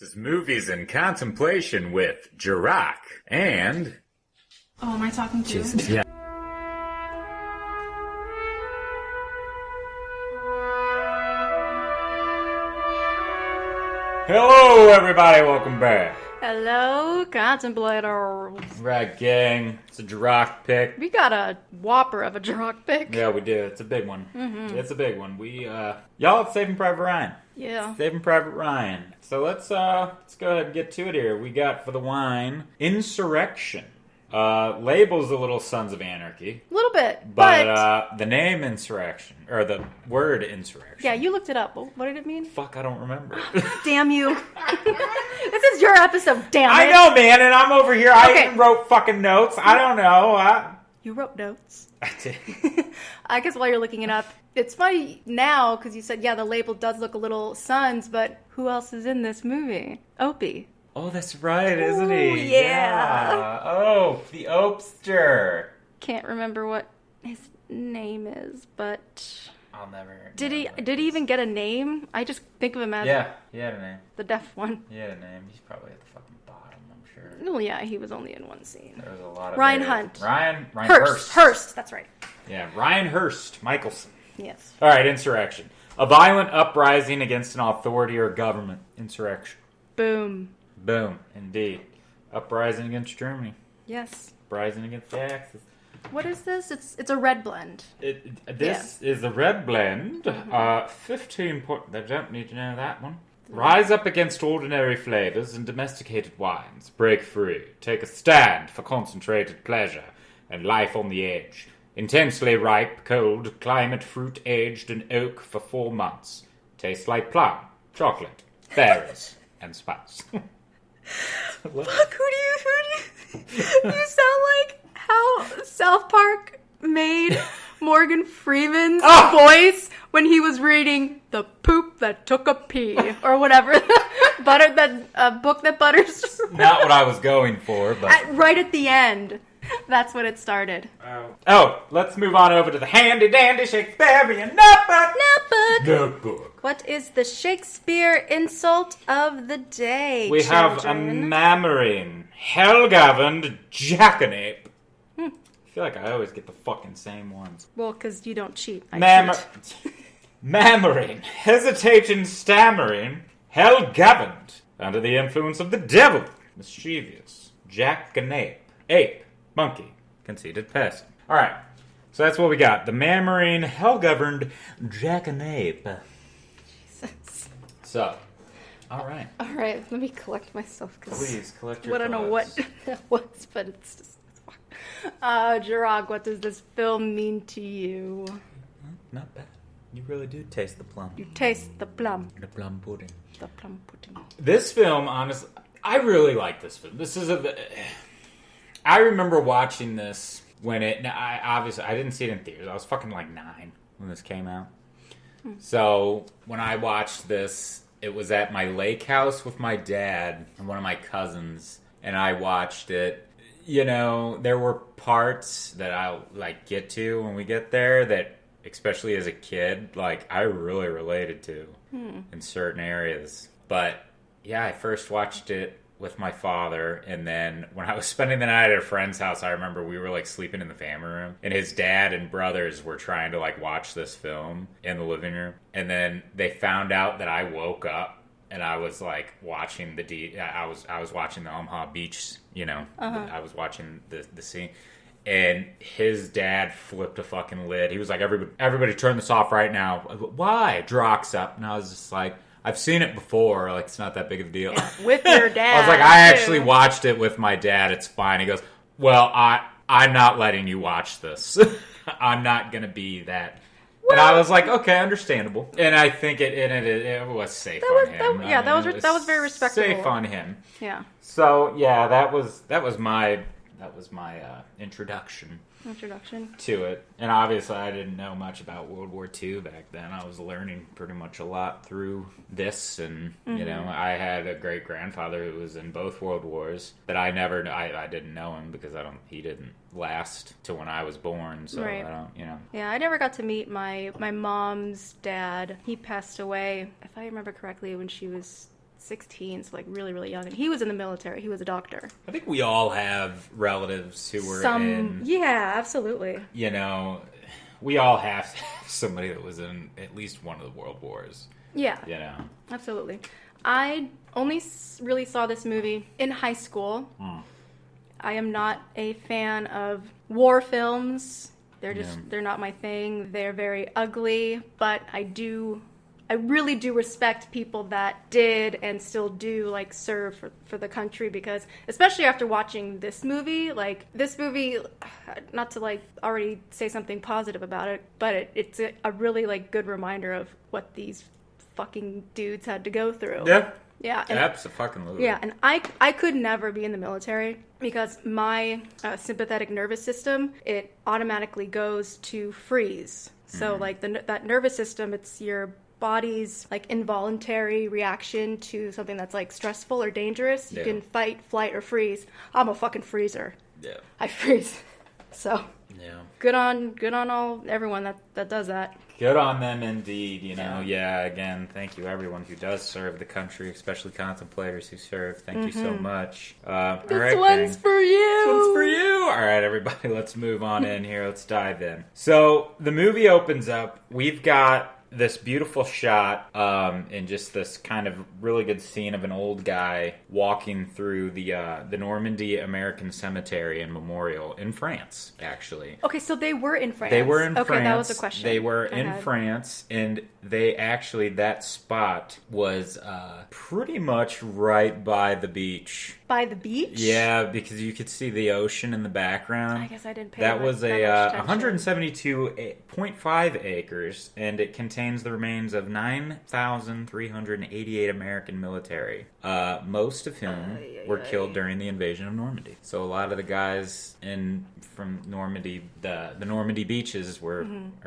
This is Movies in Contemplation with Jarokk and... Oh, am I talking to you? Yeah. Hello, everybody. Welcome back. Hello, contemplators. Right, gang. It's a Jarokk pick. We got a whopper of a Jarokk pick. Yeah, we do. It's a big one. Mm-hmm. It's a big one. Y'all, it's Saving Private Ryan. Yeah. Saving Private Ryan. So let's go ahead and get to it here. We got for the wine, Insurrection. Labels a little Sons of Anarchy. A little bit, but the name Insurrection, or the word Insurrection. Yeah, you looked it up. What did it mean? Fuck, I don't remember. Damn you. This is your episode, damn it. I know, man, and I'm over here. I even wrote fucking notes. I don't know. You wrote notes? I did. I guess while you're looking it up, it's funny now, because you said, yeah, the label does look a little Sons, but who else is in this movie? Opie. Oh, that's right, isn't he? Ooh, yeah. Oh, the Opster. Can't remember what his name is, but... I'll never... Did he even get a name? I just think of him as... Yeah, he had a name. The deaf one. He had a name. He's probably at the fucking bottom, I'm sure. Oh, yeah, he was only in one scene. There was a lot of... Ryan Hunt. Ryan Hurst. Hurst, that's right. Yeah, Ryan Hurst Michelson. Yes. All right, Insurrection. A violent uprising against an authority or government. Insurrection. Boom. Boom, indeed. Uprising against Germany. Yes. Uprising against the Axis. What is this? It's a red blend. This is the red blend. 15 point... I don't need to know that one. Rise up against ordinary flavors and domesticated wines. Break free. Take a stand for concentrated pleasure and life on the edge. Intensely ripe, cold, climate fruit aged in oak for 4 months. Tastes like plum, chocolate, berries, and spice. Fuck, who do you... You sound like how South Park made Morgan Freeman's voice when he was reading The Poop That Took a Pee, or whatever. Book that butters. Not what I was going for, but... Right at the end. That's when it started. Oh, let's move on over to the handy-dandy Shakespearean notebook. What is the Shakespeare insult of the day, We have a mammering, hell-governed jackanape. I feel like I always get the fucking same ones. Well, because you don't cheat. Mammering, hesitating, stammering, hell-governed, under the influence of the devil, mischievous, jackanape, ape, monkey, conceited person. All right, so that's what we got. The mammering, hell-governed jackanape. Jesus. So, all right. All right, let me collect myself. Please, collect your I don't know what that was, but it's just... Jarokk, what does this film mean to you? Not bad. You really do taste the plum. You taste the plum. The plum pudding. The plum pudding. This film, honestly, I really like this film. I remember watching this when I didn't see it in theaters. I was fucking like 9 when this came out. So when I watched this, it was at my lake house with my dad and one of my cousins, and I watched it. You know, there were parts that I'll get to when we get there that, especially as a kid, I really related to in certain areas. But yeah, I first watched it with my father, and then when I was spending the night at a friend's house, I remember we were sleeping in the family room, and his dad and brothers were trying to watch this film in the living room, and then they found out that I woke up and I was watching I was watching the Omaha Beach, I was watching the scene, and his dad flipped a fucking lid. He was like, everybody turn this off right now. Why? Drock's up. And I was just like, I've seen it before. It's not that big of a deal. Yeah, with your dad. I was like, I actually watched it with my dad. It's fine. He goes, well, I'm not letting you watch this. I'm not going to be that. Well, and I was like, okay, understandable. And I think it was safe on him. That was very respectable. Safe on him. Yeah. So yeah, that was my introduction to it. And obviously I didn't know much about World War II back then. I was learning pretty much a lot through this, and I had a great grandfather who was in both World Wars that I didn't know him because he didn't last to when I was born, so right. I don't, Yeah, I never got to meet my mom's dad. He passed away, if I remember correctly, when she was 16, so like really, really young. And he was in the military. He was a doctor. I think we all have relatives who were in... Yeah, absolutely. You know, we all have somebody that was in at least one of the world wars. Yeah. You know? Absolutely. I only really saw this movie in high school. I am not a fan of war films. They're not my thing. They're very ugly, but I really do respect people that did and still do like serve for the country, because especially after watching this movie, not to like already say something positive about it, but it's a really like good reminder of what these fucking dudes had to go through. Yeah. Yeah. Absolutely. Yeah, and I could never be in the military because my sympathetic nervous system, it automatically goes to freeze. So like that nervous system, it's your body's like involuntary reaction to something that's like stressful or dangerous. You can fight, flight, or freeze. I'm a fucking freezer. Yeah. I freeze. So yeah. Good on everyone that does that. Good on them indeed, you know. Yeah, again, thank you everyone who does serve the country, especially contemplators who serve. Thank you so much. This one's for you. This one's for you. All right, everybody, let's move on in here. Let's dive in. So the movie opens up. We've got this beautiful shot and just this kind of really good scene of an old guy walking through the Normandy American Cemetery and Memorial in France, actually. Okay, so they were in France. They were in France. Okay, that was the question. They were in France, and they actually, that spot was pretty much right by the beach. By the beach? Yeah, because you could see the ocean in the background. I guess I didn't pay that was a much 172.5 acres, and it contains the remains of 9,388 American military, most of whom were killed during the invasion of Normandy. So a lot of the guys from Normandy, the Normandy beaches are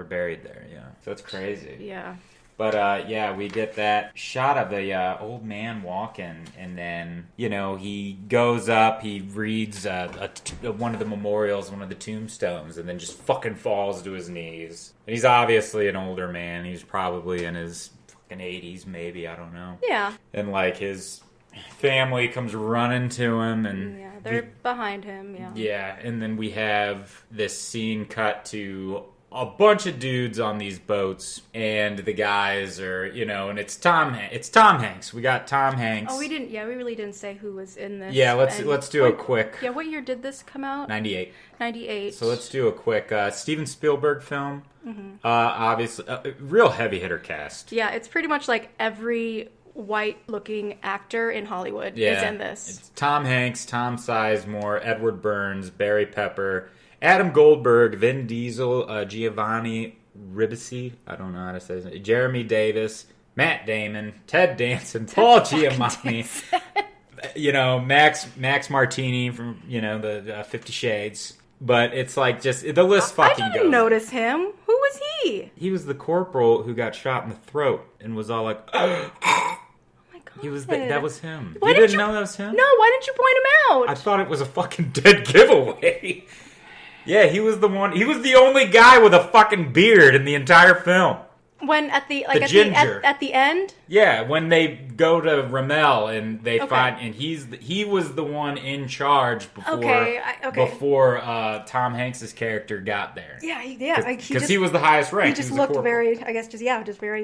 buried there. Yeah, so it's crazy. Yeah. But, we get that shot of the old man walking, and then, you know, he goes up, he reads one of the memorials, one of the tombstones, and then just fucking falls to his knees. And he's obviously an older man. He's probably in his fucking 80s, maybe, I don't know. Yeah. And, like, his family comes running to him, and... Yeah, they're behind him, yeah. Yeah, and then we have this scene cut to a bunch of dudes on these boats, and the guys are, you know, and it's Tom Hanks. We got Tom Hanks. Oh, we really didn't say who was in this. Yeah, let's do a quick. Yeah, what year did this come out? 98. 98. So let's do a quick Steven Spielberg film. Obviously, real heavy hitter cast. Yeah, it's pretty much like every white-looking actor in Hollywood is in this. It's Tom Hanks, Tom Sizemore, Edward Burns, Barry Pepper, Adam Goldberg, Vin Diesel, Giovanni Ribisi, I don't know how to say his name, Jeremy Davis, Matt Damon, Ted Danson, Paul Giamatti, you know, Max Martini from, you know, the 50 Shades. But it's like just, the list fucking goes. I didn't notice him. Who was he? He was the corporal who got shot in the throat and was all like, oh my God. That was him. You didn't know that was him? No, why didn't you point him out? I thought it was a fucking dead giveaway. Yeah, he was the one. He was the only guy with a fucking beard in the entire film. When at the end? Yeah, when they go to Ramel and they find, and he was the one in charge before Tom Hanks's character got there. Yeah, because he was the highest rank. He just looked very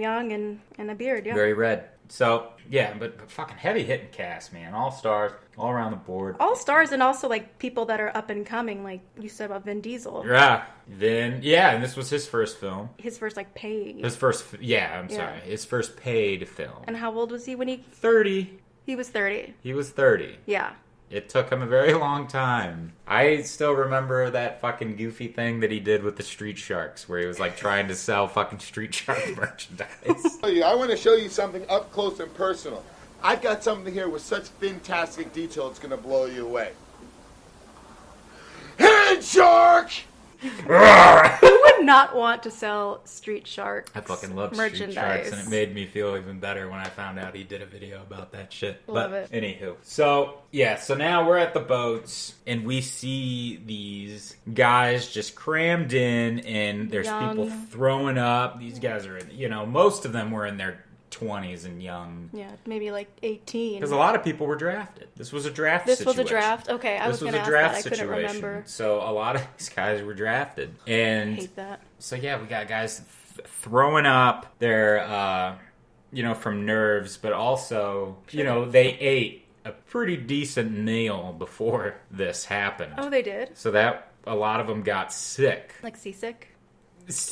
young and a beard. Yeah, very red. So yeah, but fucking heavy hitting cast, man. All stars, all around the board. All stars, and also like people that are up and coming, like you said about Vin Diesel. Yeah. And this was his first film. His first paid. His first paid film. And how old was he when he? 30. He was 30. He was 30. Yeah. It took him a very long time. I still remember that fucking goofy thing that he did with the Street Sharks, where he was like trying to sell fucking Street Shark merchandise. I want to show you something up close and personal. I've got something here with such fantastic detail, it's going to blow you away. Head shark! Who would not want to sell Street Sharks? I fucking love merchandise. Street Sharks, and it made me feel even better when I found out he did a video about that shit. Love it. Anywho, so now we're at the boats, and we see these guys just crammed in, and there's people throwing up. These guys are, most of them were in their 20s and young. Yeah, maybe like 18. Because a lot of people were drafted. This was a draft situation. This was a draft? Okay, I was going to ask that. I couldn't remember. So a lot of these guys were drafted. And I hate that. So yeah, we got guys throwing up their, from nerves, but also, they ate a pretty decent meal before this happened. Oh, they did? So that a lot of them got sick. Like seasick?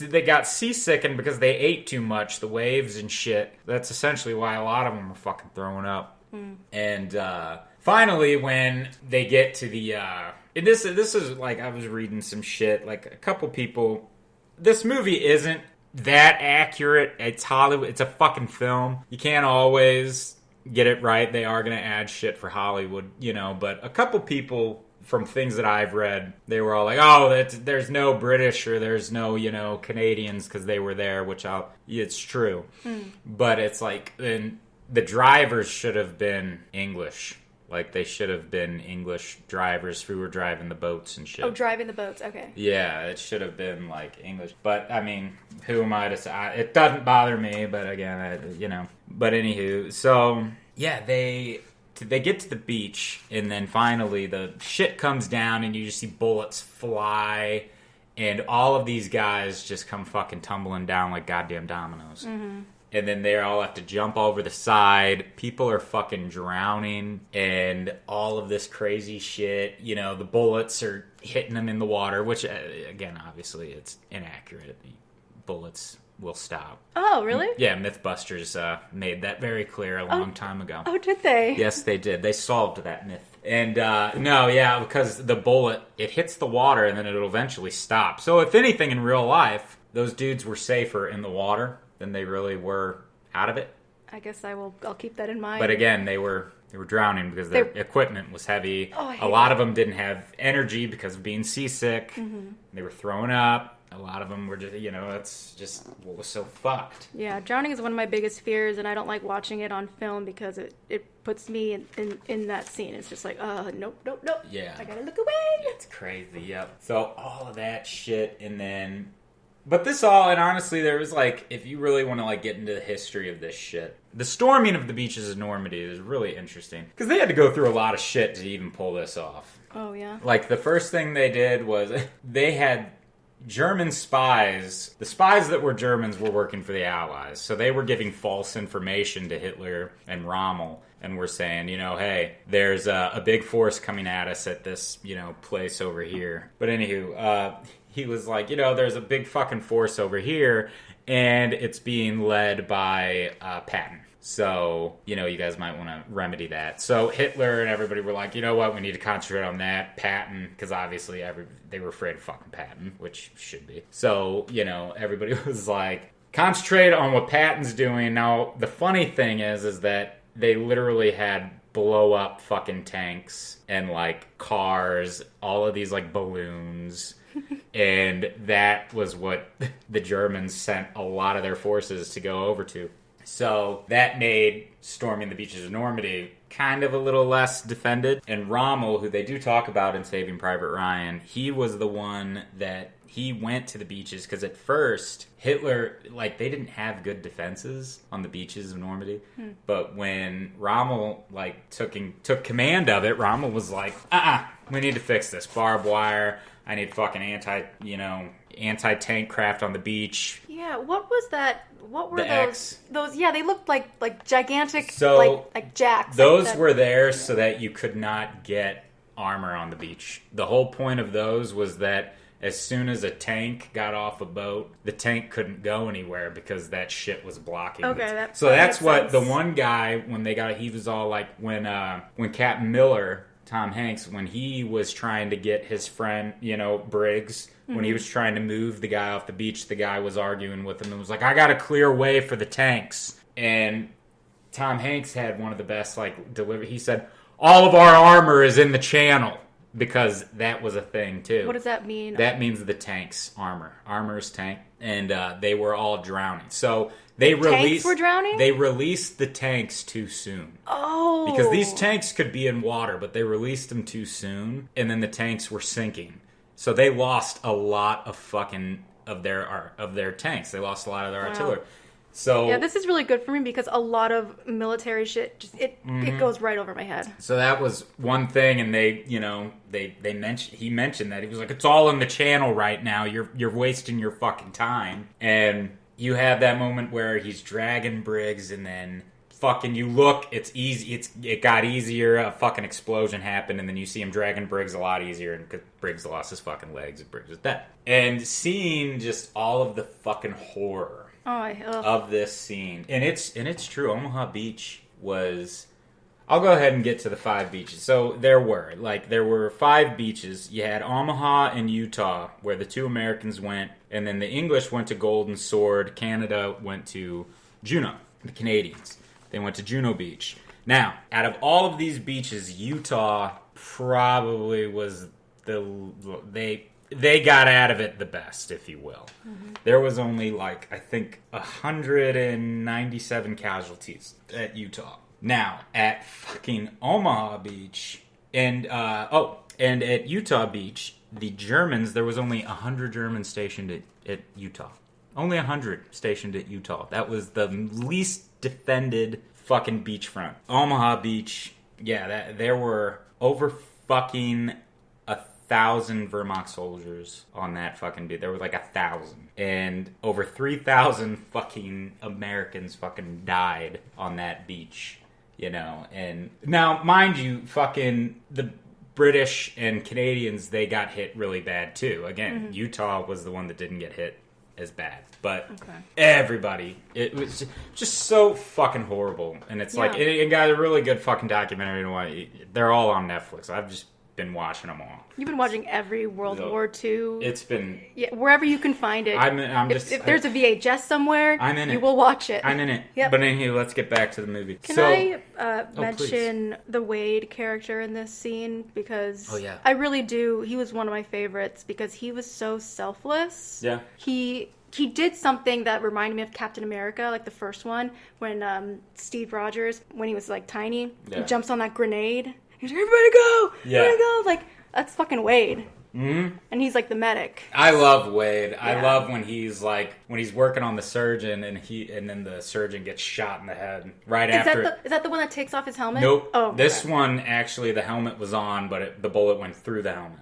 They got seasick, and because they ate too much, the waves and shit, that's essentially why a lot of them were fucking throwing up. And finally, when they get to the... and this is like, I was reading some shit, like a couple people... This movie isn't that accurate. It's Hollywood. It's a fucking film. You can't always get it right. They are going to add shit for Hollywood, but a couple people... From things that I've read, they were all like, "Oh, there's no British or there's no, Canadians because they were there," which it's true. But it's like, then the drivers should have been English. Like, they should have been English drivers who were driving the boats and shit. Oh, driving the boats, okay. Yeah, it should have been, like, English. But, I mean, who am I to say? It doesn't bother me, but again, But anywho, so, yeah, they get to the beach, and then finally the shit comes down, and you just see bullets fly, and all of these guys just come fucking tumbling down like goddamn dominoes. Mm-hmm. And then they all have to jump over the side. People are fucking drowning, and all of this crazy shit. The bullets are hitting them in the water, which, again, obviously it's inaccurate. Bullets will stop. Oh, really? Yeah, Mythbusters made that very clear a long time ago. Oh, did they? Yes, they did. They solved that myth. And, because the bullet, it hits the water and then it'll eventually stop. So if anything in real life, those dudes were safer in the water than they really were out of it. I guess I'll keep that in mind. But again, they were drowning because their equipment was heavy. Oh, a lot of them didn't have energy because of being seasick. Mm-hmm. They were throwing up. A lot of them were just, that's just what was so fucked. Yeah, drowning is one of my biggest fears, and I don't like watching it on film because it puts me in that scene. It's just like, nope. Yeah. I gotta look away. It's crazy, yep. So all of that shit, and then... But this all, and honestly, there was like, if you really want to like get into the history of this shit, the storming of the beaches of Normandy is really interesting. Because they had to go through a lot of shit to even pull this off. Oh, yeah? Like, the first thing they did was, they had... German spies, the spies that were Germans were working for the Allies. So they were giving false information to Hitler and Rommel and were saying, hey, there's a big force coming at us at this, place over here. But anywho, he was like, there's a big fucking force over here and it's being led by Patton. So, you guys might want to remedy that. So Hitler and everybody were like, you know what, we need to concentrate on that. Patton, because obviously they were afraid of fucking Patton, which should be. So, everybody was like, concentrate on what Patton's doing. Now, the funny thing is that they literally had blow up fucking tanks and like cars, all of these like balloons. And that was what the Germans sent a lot of their forces to go over to. So that made storming the beaches of Normandy kind of a little less defended. And Rommel, who they do talk about in Saving Private Ryan, he was the one that he went to the beaches because at first Hitler, like, they didn't have good defenses on the beaches of Normandy. But when Rommel like took command of it, Rommel was like, we need to fix this. Barbed wire. I need fucking anti-tank craft on the beach. Yeah, what was that? What were those? Those, yeah, they looked like gigantic, so like jacks. Those like were there so that you could not get armor on the beach. The whole point of those was that as soon as a tank got off a boat, the tank couldn't go anywhere because that shit was blocking. Okay, so that's what the one guy he was all like when Captain Miller, Tom Hanks, when he was trying to get his friend, Briggs, when he was trying to move the guy off the beach, the guy was arguing with him and was like, I got to clear way for the tanks. And Tom Hanks had one of the best, delivery. He said, all of our armor is in the channel, because that was a thing, too. What does that mean? That means the tank's armor. Armor is tank. And they were all drowning. So tanks were drowning? They released the tanks too soon. Oh. Because these tanks could be in water, but they released them too soon, and then the tanks were sinking. So they lost a lot of their tanks. They lost a lot of their artillery. So Yeah, this is really good for me because a lot of military shit just it goes right over my head. So that was one thing, and he mentioned that he was like, it's all in the channel right now. You're wasting your fucking time. And you have that moment where he's dragging Briggs, and then fucking you look, it's easy. It got easier. A fucking explosion happened, and then you see him dragging Briggs a lot easier, and because Briggs lost his fucking legs, and Briggs is dead. And seeing just all of the fucking horror of this scene, and it's true. Omaha Beach was. I'll go ahead and get to the 5 beaches. So there were 5 beaches. You had Omaha and Utah, where the 2 Americans went, and then the English went to Golden Sword. Canada went to Juneau. The Canadians, they went to Juneau Beach. Now, out of all of these beaches, Utah probably was they got out of it the best, if you will. Mm-hmm. There was only, I think, 197 casualties at Utah. Now, at fucking Omaha Beach, and at Utah Beach, the Germans, there was only 100 Germans stationed at Utah. Only 100 stationed at Utah. That was the least defended fucking beachfront. Omaha Beach, yeah, there were over fucking 1,000 Vermont soldiers on that fucking beach. There was 1,000. And over 3,000 fucking Americans fucking died on that beach, And now, mind you, fucking the British and Canadians, they got hit really bad too. Again, Utah was the one that didn't get hit as bad. But everybody, it was just so fucking horrible. And it's it got a really good fucking documentary. They're all on Netflix. I've just been watching them all. You've been watching every World War II. It's been wherever you can find it. If there's a VHS somewhere, I'm in it. You will watch it. I'm in it. Yep. But anyway, let's get back to the movie. Can I mention the Wade character in this scene? Because I really do. He was one of my favorites because he was so selfless. Yeah. He did something that reminded me of Captain America, like the first one, when Steve Rogers, when he was tiny, he jumps on that grenade. He's like, everybody go! Everybody go! That's fucking Wade. Mm-hmm. And he's the medic. I love Wade. Yeah. I love when he's when he's working on the surgeon and then the surgeon gets shot in the head after. Is that the one that takes off his helmet? Nope. Oh, this one actually the helmet was on, but the bullet went through the helmet.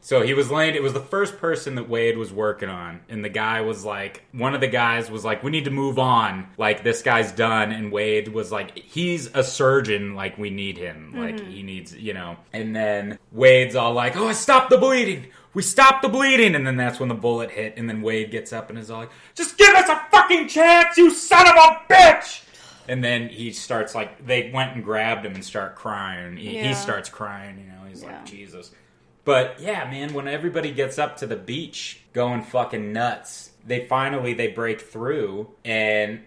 So he was laying. It was the first person that Wade was working on, and the guy was one of the guys was we need to move on. This guy's done, and Wade was he's a surgeon. We need him. He needs, And then Wade's all oh, I stopped the bleeding. We stopped the bleeding, and then that's when the bullet hit, and then Wade gets up and is all just give us a fucking chance, you son of a bitch. And then he starts they went and grabbed him and start crying. He starts crying. He's Jesus. But, yeah, man, when everybody gets up to the beach going fucking nuts, they break through, and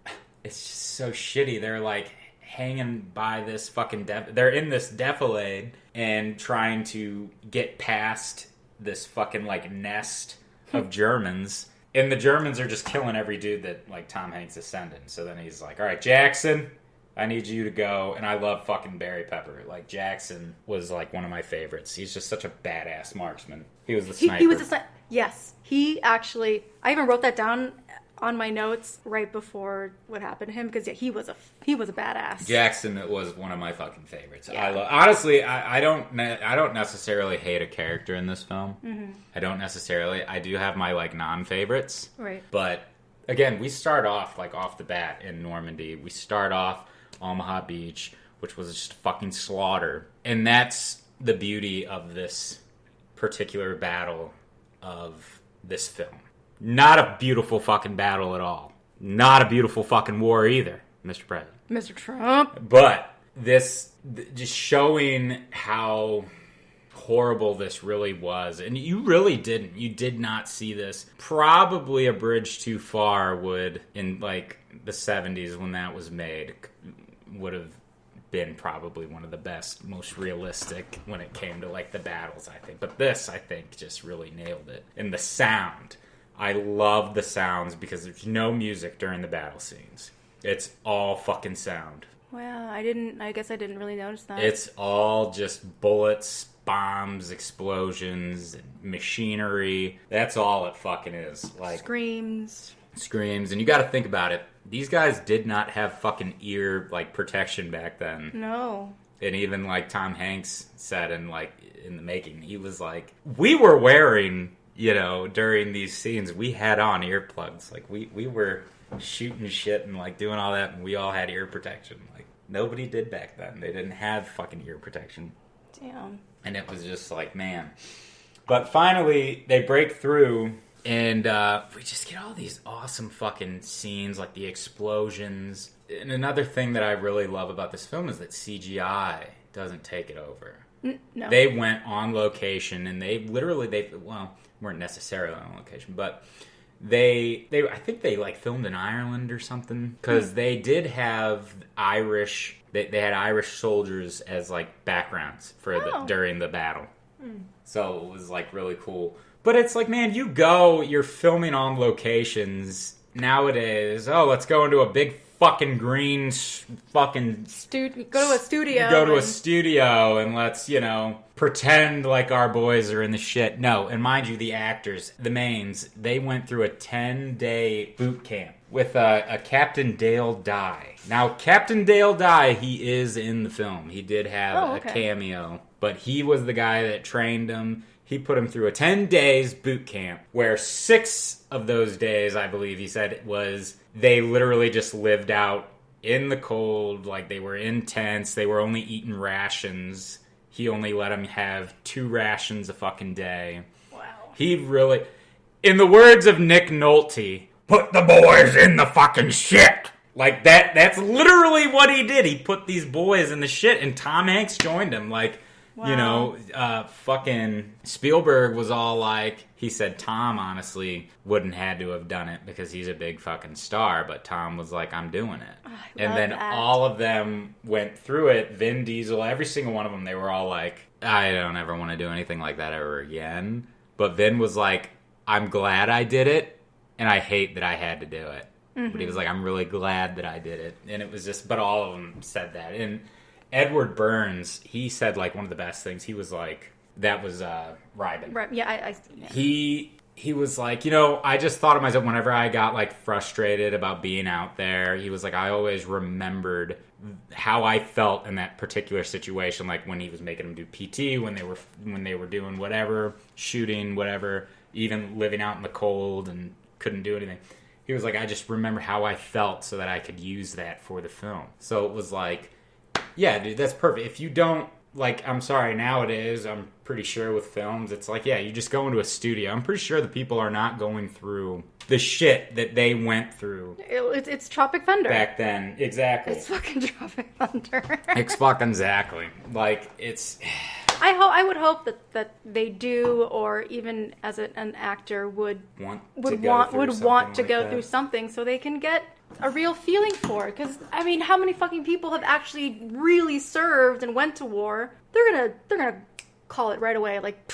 it's just so shitty. They're, hanging by this fucking... They're in this defilade and trying to get past this fucking, nest of Germans. And the Germans are just killing every dude that, Tom Hanks is sending. So then he's all right, Jackson... I need you to go, and I love fucking Barry Pepper. Jackson was one of my favorites. He's just such a badass marksman. He was the sniper. He was the sniper. Yes, he actually. I even wrote that down on my notes right before what happened to him because he was a badass. Jackson was one of my fucking favorites. Yeah. Honestly, I don't necessarily hate a character in this film. Mm-hmm. I don't necessarily. I do have my non-favorites. Right. But again, we start off off the bat in Normandy. We start off Omaha Beach, which was just fucking slaughter. And that's the beauty of this particular battle of this film. Not a beautiful fucking battle at all. Not a beautiful fucking war either, Mr. President. Mr. Trump. But this, just showing how horrible this really was. And you really didn't. You did not see this. Probably A Bridge Too Far would, in the 70s when that was made, would have been probably one of the best, most realistic when it came to the battles, I think. But this, I think, just really nailed it. And the sound. I love the sounds because there's no music during the battle scenes. It's all fucking sound. Wow, I guess I didn't really notice that. It's all just bullets, bombs, explosions, machinery. That's all it fucking is. Screams. And you got to think about it. these guys did not have fucking ear, like, protection back then. No. And even, like, Tom Hanks said in the making, he was like, we were wearing, during these scenes, we had on earplugs. Like, we were shooting shit and, like, doing all that, and we all had ear protection. Like, nobody did back then. They didn't have fucking ear protection. Damn. And it was just like, man. But finally, they break through, and we just get all these awesome fucking scenes, like the explosions. And another thing that I really love about this film is that CGI doesn't take it over. No. They went on location, and they weren't necessarily on location, but I think they like filmed in Ireland or something, because they did have Irish. They had Irish soldiers as like backgrounds for during the battle, so it was like really cool. But it's like, man, you're filming on locations nowadays. Oh, let's go into a big fucking green fucking go to a studio. Go to a studio and let's pretend like our boys are in the shit. No, and mind you, the actors, the mains, they went through a 10-day boot camp with a Captain Dale Dye. Now, Captain Dale Dye, he is in the film. He did have a cameo, but he was the guy that trained him. He put him through a 10 days boot camp, where 6 of those days, I believe he said, they literally just lived out in the cold, like they were in tents, they were only eating rations. He only let them have 2 rations a fucking day. Wow. He really, in the words of Nick Nolte, put the boys in the fucking shit. Like that's literally what he did. He put these boys in the shit, and Tom Hanks joined him. Like, wow. Fucking Spielberg was all like, he said Tom honestly wouldn't had to have done it because he's a big fucking star, but Tom was like, I'm doing it. And then all of them went through it. Vin Diesel, every single one of them, they were all like, I don't ever want to do anything like that ever again. But Vin was like, I'm glad I did it, and I hate that I had to do it. Mm-hmm. But he was like, I'm really glad that I did it. And it was just, but all of them said that. And Edward Burns, he said like one of the best things. He was like, that was Ryben. Right. Yeah, yeah. He was like, I just thought of myself whenever I got like frustrated about being out there. He was like, I always remembered how I felt in that particular situation, like when he was making them do PT, when they were doing whatever, shooting whatever, even living out in the cold and couldn't do anything. He was like, I just remember how I felt so that I could use that for the film. So it was like, yeah, dude, that's perfect. If you don't, like, I'm sorry, nowadays, I'm pretty sure with films, it's like, yeah, you just go into a studio. I'm pretty sure the people are not going through the shit that they went through. It's Tropic Thunder. Back then, exactly. It's fucking Tropic Thunder. It's fucking exactly. Like, it's... I would hope that they do, or even as an actor would want to go through something so they can get a real feeling for it. Because I mean, how many fucking people have actually really served and went to war? They're gonna call it right away, like,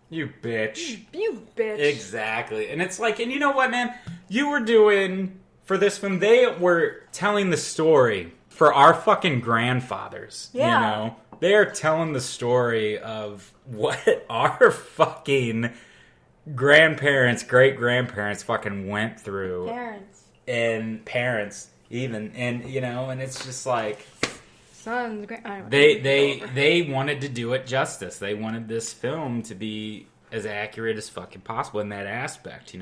you bitch, you bitch. Exactly, and it's like, and you know what, man, you were doing for this film. They were telling the story for our fucking grandfathers. Yeah. They're telling the story of what our fucking grandparents, great-grandparents fucking went through. Parents even. And, and it's just like... Sons, they wanted to do it justice. They wanted this film to be as accurate as fucking possible in that aspect,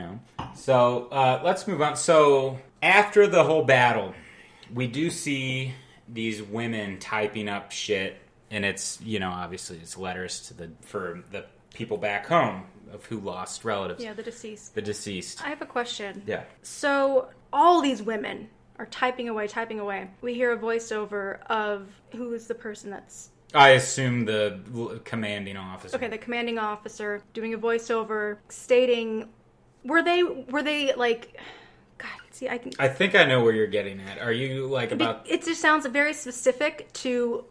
So, let's move on. So, after the whole battle, we do see these women typing up shit. And it's, obviously it's letters for the people back home of who lost relatives. Yeah, the deceased. The deceased. I have a question. Yeah. So all these women are typing away. We hear a voiceover of who is the person that's... I assume the commanding officer. Okay, the commanding officer doing a voiceover stating... Were they like... God, see, I think I know where you're getting at. Are you like about... It just sounds very specific to...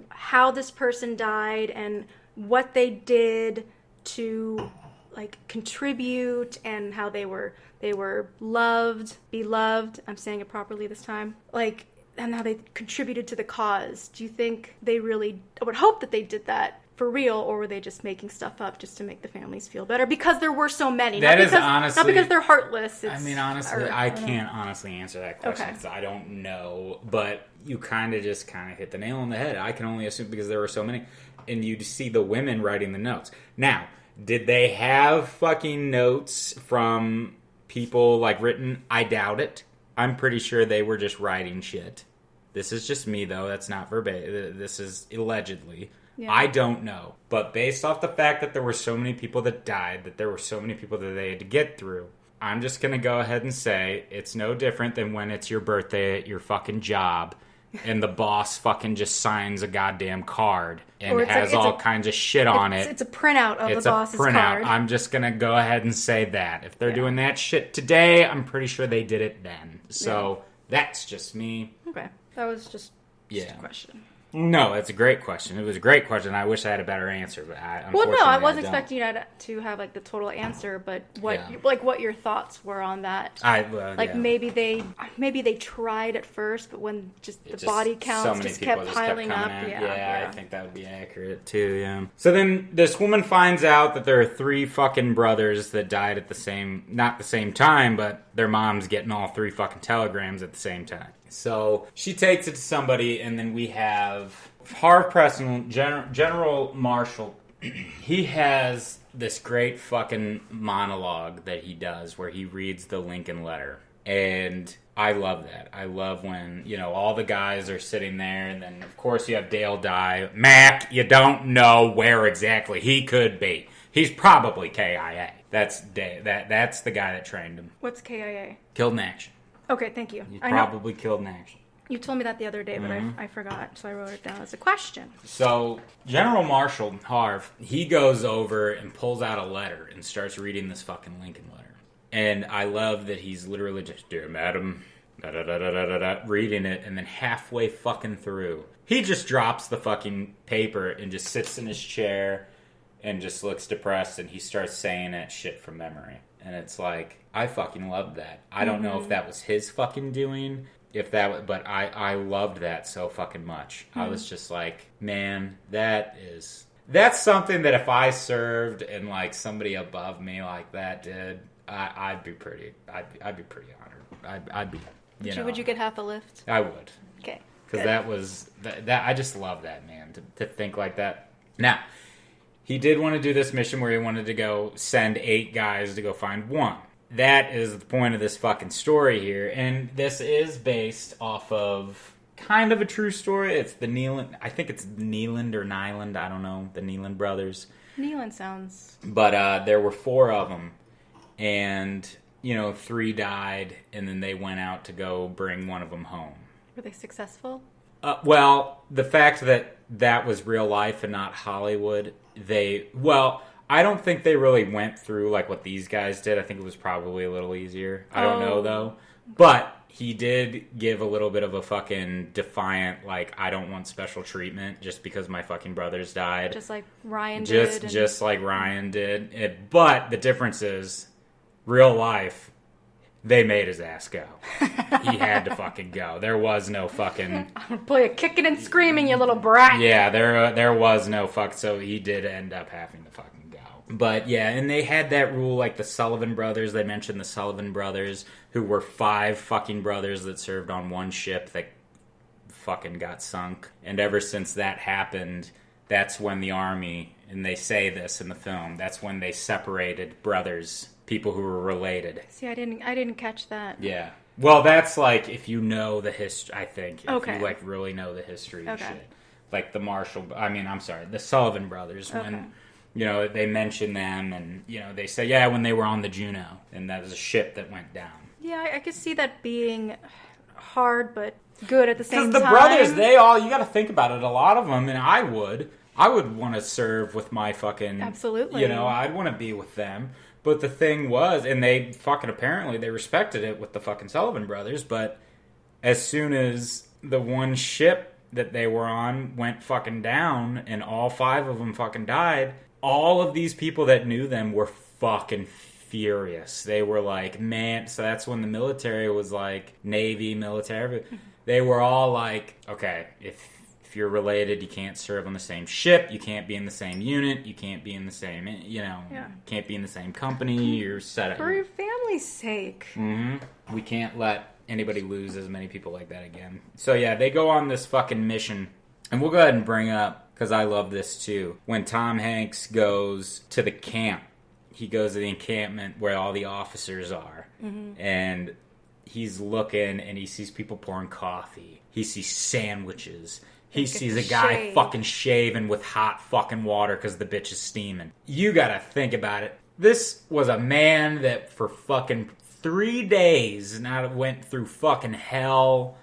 how this person died and what they did to like contribute and how they were beloved. I'm saying it properly this time. Like, and how they contributed to the cause. Do you think they really... I would hope that they did that. for real, or were they just making stuff up just to make the families feel better? Because there were so many. That is honestly... Not because they're heartless. I mean, honestly, I can't honestly answer that question because I don't know. But you kind of hit the nail on the head. I can only assume because there were so many. And you'd see the women writing the notes. Now, did they have fucking notes from people, like, written? I doubt it. I'm pretty sure they were just writing shit. This is just me, though. That's not verbatim. This is allegedly. Yeah. I don't know. But based off the fact that there were so many people that died, that there were so many people that they had to get through, I'm just going to go ahead and say it's no different than when it's your birthday at your fucking job and the boss fucking just signs a goddamn card and has all kinds of shit on it. It's a printout of the boss's card. I'm just going to go ahead and say that. If they're doing that shit today, I'm pretty sure they did it then. So that's just me. Okay. That was just a question. No, it's a great question. It was a great question. I wish I had a better answer, but I wasn't expecting you to have like the total answer, but what your thoughts were on that. Maybe they tried at first, but when the body counts just kept piling up. I think that would be accurate too. Yeah. So then this woman finds out that there are 3 fucking brothers that died at not the same time, but their mom's getting all 3 fucking telegrams at the same time. So she takes it to somebody, and then we have Harv Preston, General Marshall. He has this great fucking monologue that he does where he reads the Lincoln letter. And I love that. I love when, all the guys are sitting there, and then, of course, you have Dale die. Mac, you don't know where exactly he could be. He's probably KIA. That's the guy that trained him. What's KIA? Killed in action. Okay, thank you. He's probably killed in action. You told me that the other day, but I forgot, so I wrote it down as a question. So, General Marshall, Harv, he goes over and pulls out a letter and starts reading this fucking Lincoln letter. And I love that he's literally just, "Dear Madam," reading it, and then halfway fucking through, he just drops the fucking paper and just sits in his chair and just looks depressed, and he starts saying that shit from memory. And it's like, I fucking loved that. I don't know if that was his fucking doing, but I loved that so fucking much. I was just like, man, that's something that if I served and like somebody above me like that did, I'd be pretty honored. I'd be, Would you get half a lift? I would. Okay. Because that I just love that, man, to think like that. Now, he did want to do this mission where he wanted to go send 8 guys to go find 1. That is the point of this fucking story here. And this is based off of kind of a true story. It's the Neeland, I think it's Neeland or Nyland, I don't know, the Neeland brothers. Neeland sounds... But there were 4 of them. And, 3 died, and then they went out to go bring one of them home. Were they successful? Well, the fact that was real life and not Hollywood, I don't think they really went through like what these guys did. I think it was probably a little easier. I don't know, though. But he did give a little bit of a fucking defiant, like, I don't want special treatment just because my fucking brothers died. Just like Ryan did. Just like Ryan did. But the difference is, real life, they made his ass go. He had to fucking go. There was no fucking... I'm gonna play a kicking and screaming, you little brat. Yeah, there was no fuck, so he did end up having to fucking go. But yeah, and they had that rule, like the Sullivan brothers. They mentioned the Sullivan brothers, who were 5 fucking brothers that served on one ship that fucking got sunk. And ever since that happened, that's when the Army, and they say this in the film, that's when they separated brothers, people who were related. See, I didn't catch that. Yeah. Well, that's like if you know the history, I think. If you like really know the history and shit. Like the Sullivan brothers, when, they mention them and, they say, when they were on the Juno, and that was a ship that went down. Yeah, I could see that being hard, but good at the same time. Because the brothers, you got to think about it, a lot of them, and I would want to serve with my fucking... Absolutely. I'd want to be with them. But the thing was, and they fucking apparently, they respected it with the fucking Sullivan brothers, but as soon as the one ship that they were on went fucking down and all 5 of them fucking died, all of these people that knew them were fucking furious. They were like, man, so that's when the military was like, Navy, military, they were all like, okay, if if you're related, you can't serve on the same ship, you can't be in the same unit, you can't be in the same, can't be in the same company, you're set up. For your family's sake. We can't let anybody lose as many people like that again. So yeah, they go on this fucking mission, and we'll go ahead and bring up, because I love this too, when Tom Hanks goes to the camp. He goes to the encampment where all the officers are, and he's looking, and he sees people pouring coffee. He sees sandwiches. He sees a guy fucking shaving with hot fucking water because the bitch is steaming. You gotta think about it. This was a man that for fucking 3 days now went through fucking hell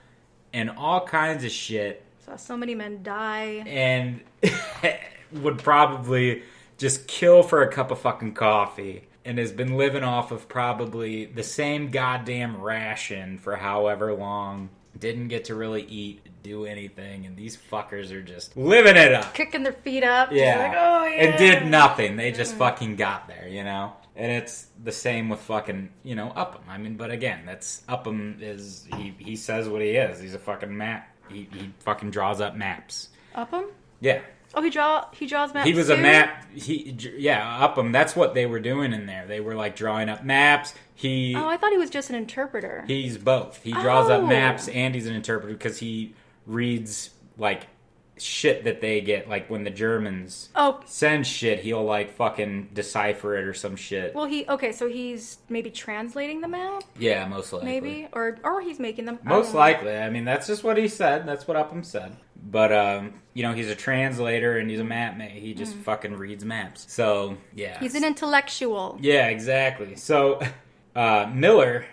and all kinds of shit. Saw so many men die. And would probably just kill for a cup of fucking coffee. And has been living off of probably the same goddamn ration for however long. Didn't get to really eat, do anything, and these fuckers are just living it up. Kicking their feet up. Yeah. Just like, oh, yeah. And did nothing. They just fucking got there, you know? And it's the same with fucking, Upham. I mean, but again, Upham is, he says what he is. He's a fucking map. He fucking draws up maps. Upham? Yeah. Oh, he draws maps. He was too? a map. Upham. That's what they were doing in there. They were like drawing up maps. I thought he was just an interpreter. He's both. He draws up maps and he's an interpreter because he reads like shit that they get. Like when the Germans send shit, he'll like fucking decipher it or some shit. Well, so he's maybe translating the map. Yeah, most likely. Maybe or he's making them. Most likely. I mean, that's just what he said. That's what Upham said. But, he's a translator and he's a map mate. He just fucking reads maps. So, yeah. He's an intellectual. Yeah, exactly. So, Miller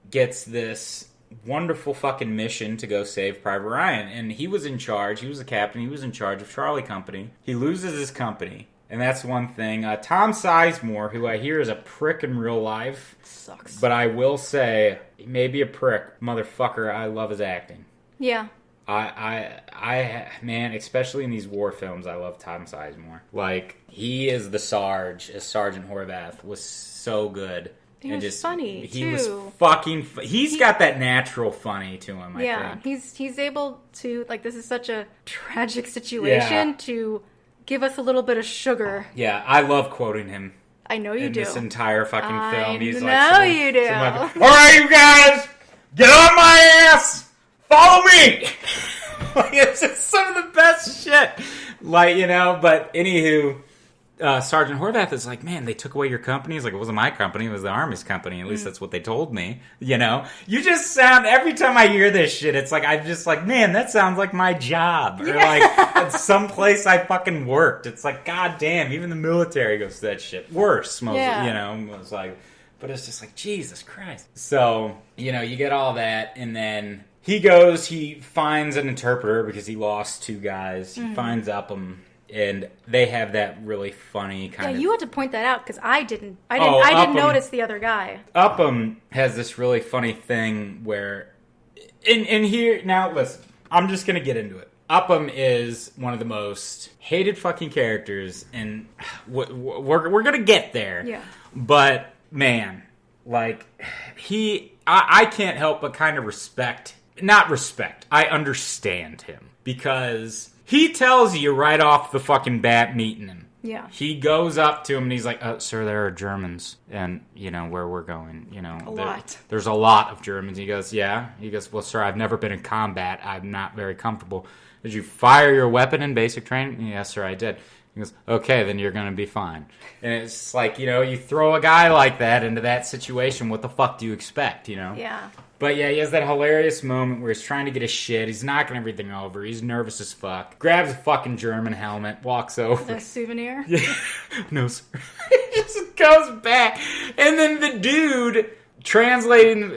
gets this wonderful fucking mission to go save Private Ryan. And he was in charge. He was the captain. He was in charge of Charlie Company. He loses his company. And that's one thing. Tom Sizemore, who I hear is a prick in real life. Sucks. But I will say, he may be a prick. Motherfucker, I love his acting. Yeah. Man, especially in these war films, I love Tom Sizemore. Like, he is the Sarge, as Sergeant Horvath, was so good. He was just funny, He was fucking... He's got that natural funny to him, I think. He's able to... Like, this is such a tragic situation to give us a little bit of sugar. Yeah, I love quoting him. I know you do. In this entire fucking film. He's I know you do. All right, you guys! Get on my ass! Follow me! Like, it's just some of the best shit. Like, but anywho, Sergeant Horvath is like, man, they took away your company. He's like, it wasn't my company, it was the Army's company. At least that's what they told me. You just sound, every time I hear this shit, it's like, I'm just like, man, that sounds like my job. Or like, some place I fucking worked. It's like, god damn, even the military goes to that shit. Worse, most, it's like, but it's just like, Jesus Christ. So, you get all that, and then... He finds an interpreter because he lost 2 guys. He finds Upham, and they have that really funny kind of... Yeah, you had to point that out because I didn't notice the other guy. Upham has this really funny thing where... In here... Now, listen. I'm just going to get into it. Upham is one of the most hated fucking characters, and we're going to get there. Yeah. But, man, like, I can't help but kind of respect... Not respect. I understand him. Because he tells you right off the fucking bat meeting him. Yeah. He goes up to him and he's like, sir, there are Germans. And, where we're going, there's a lot of Germans. He goes, yeah. He goes, well, sir, I've never been in combat. I'm not very comfortable. Did you fire your weapon in basic training? Yes, sir, I did. He goes, okay, then you're going to be fine. And it's like, you throw a guy like that into that situation, what the fuck do you expect, Yeah. But yeah, he has that hilarious moment where he's trying to get his shit. He's knocking everything over. He's nervous as fuck. Grabs a fucking German helmet, walks over. The souvenir? Yeah. No, sir. He just goes back. And then the dude translating,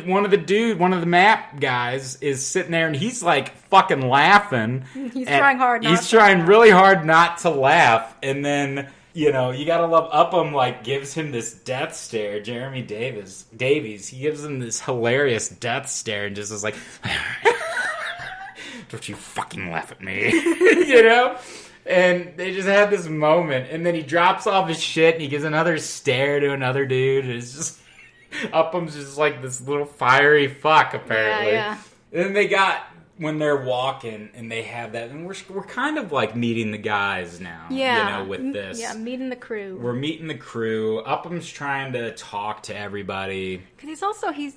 one of the map guys is sitting there and he's like fucking laughing. He's trying hard not to. He's trying really hard not to laugh. And then... you gotta love Upham, like, gives him this death stare. Jeremy Davies, he gives him this hilarious death stare and just is like, don't you fucking laugh at me, And they just have this moment, and then he drops off his shit, and he gives another stare to another dude, and it's just, Upham's just like this little fiery fuck, apparently. Yeah. And then they got when they're walking and they have that, and we're kind of like meeting the guys now, with this. Yeah, meeting the crew. We're meeting the crew. Upham's trying to talk to everybody. Because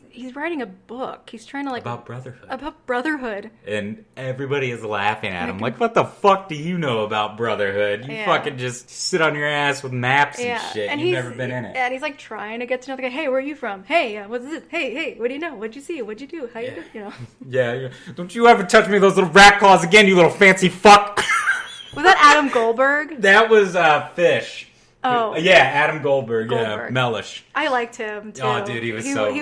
he's writing a book. He's trying to about brotherhood. About brotherhood. And everybody is laughing at him. Like, what the fuck do you know about brotherhood? You fucking just sit on your ass with maps and shit. And you've never been in it. And he's like trying to get to know the guy. Hey, where are you from? Hey, what's this? Hey, what do you know? What'd you see? What'd you do? How you do? You know? Yeah. Don't you ever touch me with those little rat claws again, you little fancy fuck. Was that Adam Goldberg? That was Fish. Oh. Yeah, Adam Goldberg. Yeah, Mellish. I liked him, too. Oh, dude, he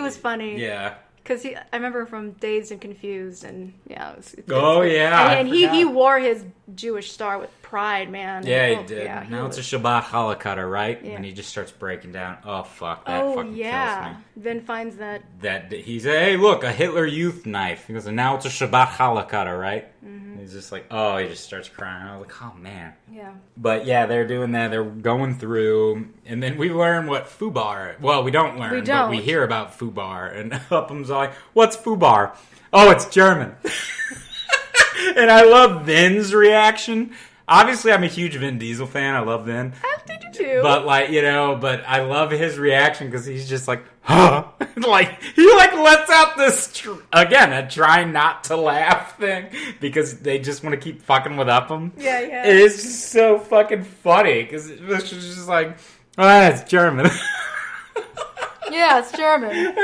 was funny. Yeah. Because I remember from Dazed and Confused, and it yeah. And he wore his Jewish star with pride, man. Yeah, he did. Yeah, now it's a Shabbat Holocutter, right? Yeah. And he just starts breaking down. Oh, fuck, that fucking kills me. Then finds that he's, hey, look, a Hitler Youth knife. He goes, and now it's a Shabbat Holocutter, right? Mm-hmm. He's just like, oh, he just starts crying. I was like, oh, man. Yeah. But, yeah, they're doing that. They're going through, and then we learn what Fubar, well, we don't learn, but we hear about Fubar, and Upham's like, what's Fubar? Oh, it's German. And I love Vin's reaction. Obviously, I'm a huge Vin Diesel fan. I love Vin. I did you too. But, but I love his reaction because he's just like, huh? He lets out this, again, a try not to laugh thing because they just want to keep fucking with Upham. Yeah, yeah. It is just so fucking funny because it's just like, oh, it's German. Yeah, it's German.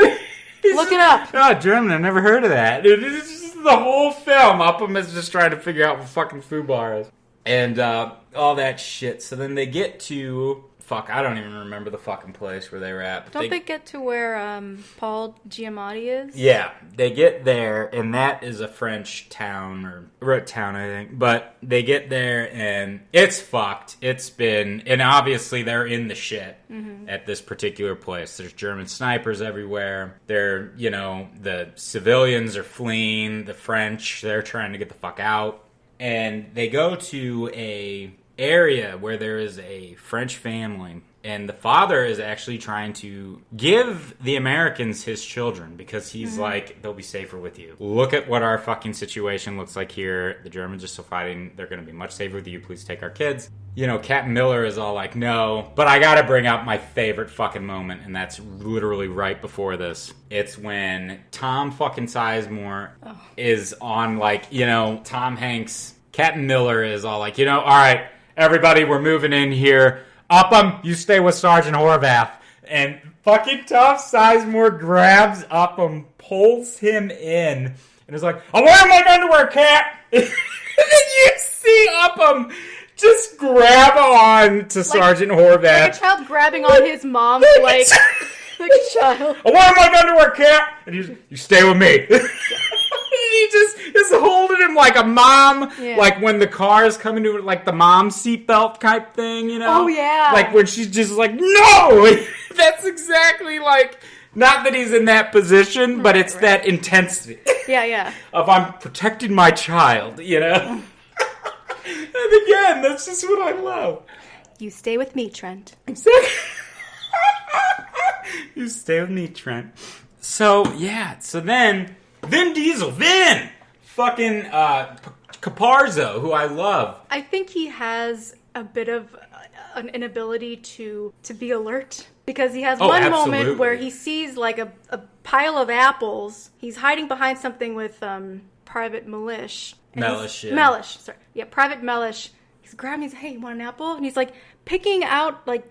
Look it up. Oh, German. I've never heard of that. It's just the whole film. Upham is just trying to figure out what fucking Fubar is. And all that shit. So then they get to... Fuck, I don't even remember the fucking place where they were at. But don't they get to where Paul Giamatti is? Yeah, they get there, and that is a French town, or town, I think. But they get there, and it's fucked. It's been... And obviously, they're in the shit at this particular place. There's German snipers everywhere. They're, the civilians are fleeing. The French, they're trying to get the fuck out. And they go to a area where there is a French family, and the father is actually trying to give the Americans his children because he's like, they'll be safer with you. Look at what our fucking situation looks like here. The Germans are still fighting. They're going to be much safer with you. Please take our kids. Captain Miller is all like, no, but I gotta bring up my favorite fucking moment, and that's literally right before this. It's when Tom fucking Sizemore is on, Tom Hanks. Captain Miller is all like, all right, everybody, we're moving in here. Upham, you stay with Sergeant Horvath. And fucking Tom Sizemore grabs Upham, pulls him in, and is like, I'm wearing my underwear, cat! And then you see Upham just grab on to Sergeant Horvath. Like a child grabbing on his mom's, like a child. I'm wearing my underwear, cat! And you stay with me. He just is holding him like a mom, like when the car is coming to like the mom seatbelt type thing, Oh, yeah. Like when she's just like, no! That's exactly not that he's in that position, but it's that intensity. Yeah. Of I'm protecting my child, And again, that's just what I love. You stay with me, Trent. Exactly. You stay with me, Trent. So then... Vin Diesel, fucking Caparzo, who I love. I think he has a bit of an inability to be alert because he has one moment where he sees like a pile of apples. He's hiding behind something with Private Mellish. Mellish, sorry. Yeah, Private Mellish. He's grabbing his, hey, you want an apple? And he's like picking out like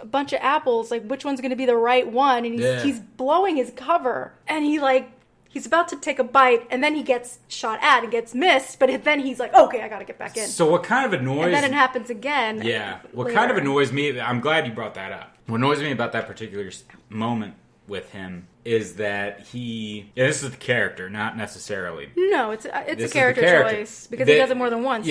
a bunch of apples, like which one's going to be the right one. And he's blowing his cover. And he's about to take a bite, and then he gets shot at and gets missed, but then he's like, okay, I gotta get back in. So what kind of annoys... And then it happens again. Yeah. What kind of annoys me... I'm glad you brought that up. What annoys me about that particular moment with him is that this is the character, not necessarily. No, it's a character choice, because he does it more than once.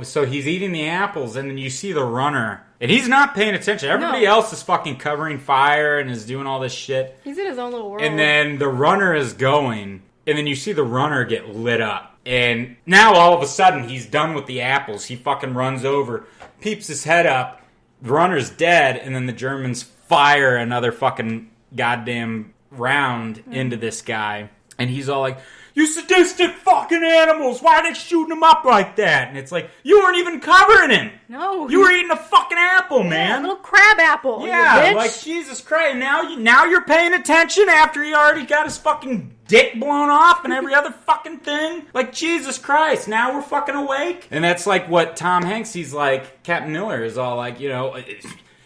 So he's eating the apples, and then you see the runner... And he's not paying attention. Everybody else is fucking covering fire and is doing all this shit. He's in his own little world. And then the runner is going, and then you see the runner get lit up. And now all of a sudden he's done with the apples. He fucking runs over, peeps his head up, the runner's dead, and then the Germans fire another fucking goddamn round into this guy. And he's all like, you sadistic fucking animals, why are they shooting him up like that? And it's like, you weren't even covering him. No. You were eating a fucking apple, man. A little crab apple. Yeah, you bitch. like, Jesus Christ. Now you're paying attention after he already got his fucking dick blown off and every other fucking thing. Like, Jesus Christ, now we're fucking awake. And that's like what Tom Hanks, he's like, Captain Miller is all like, you know,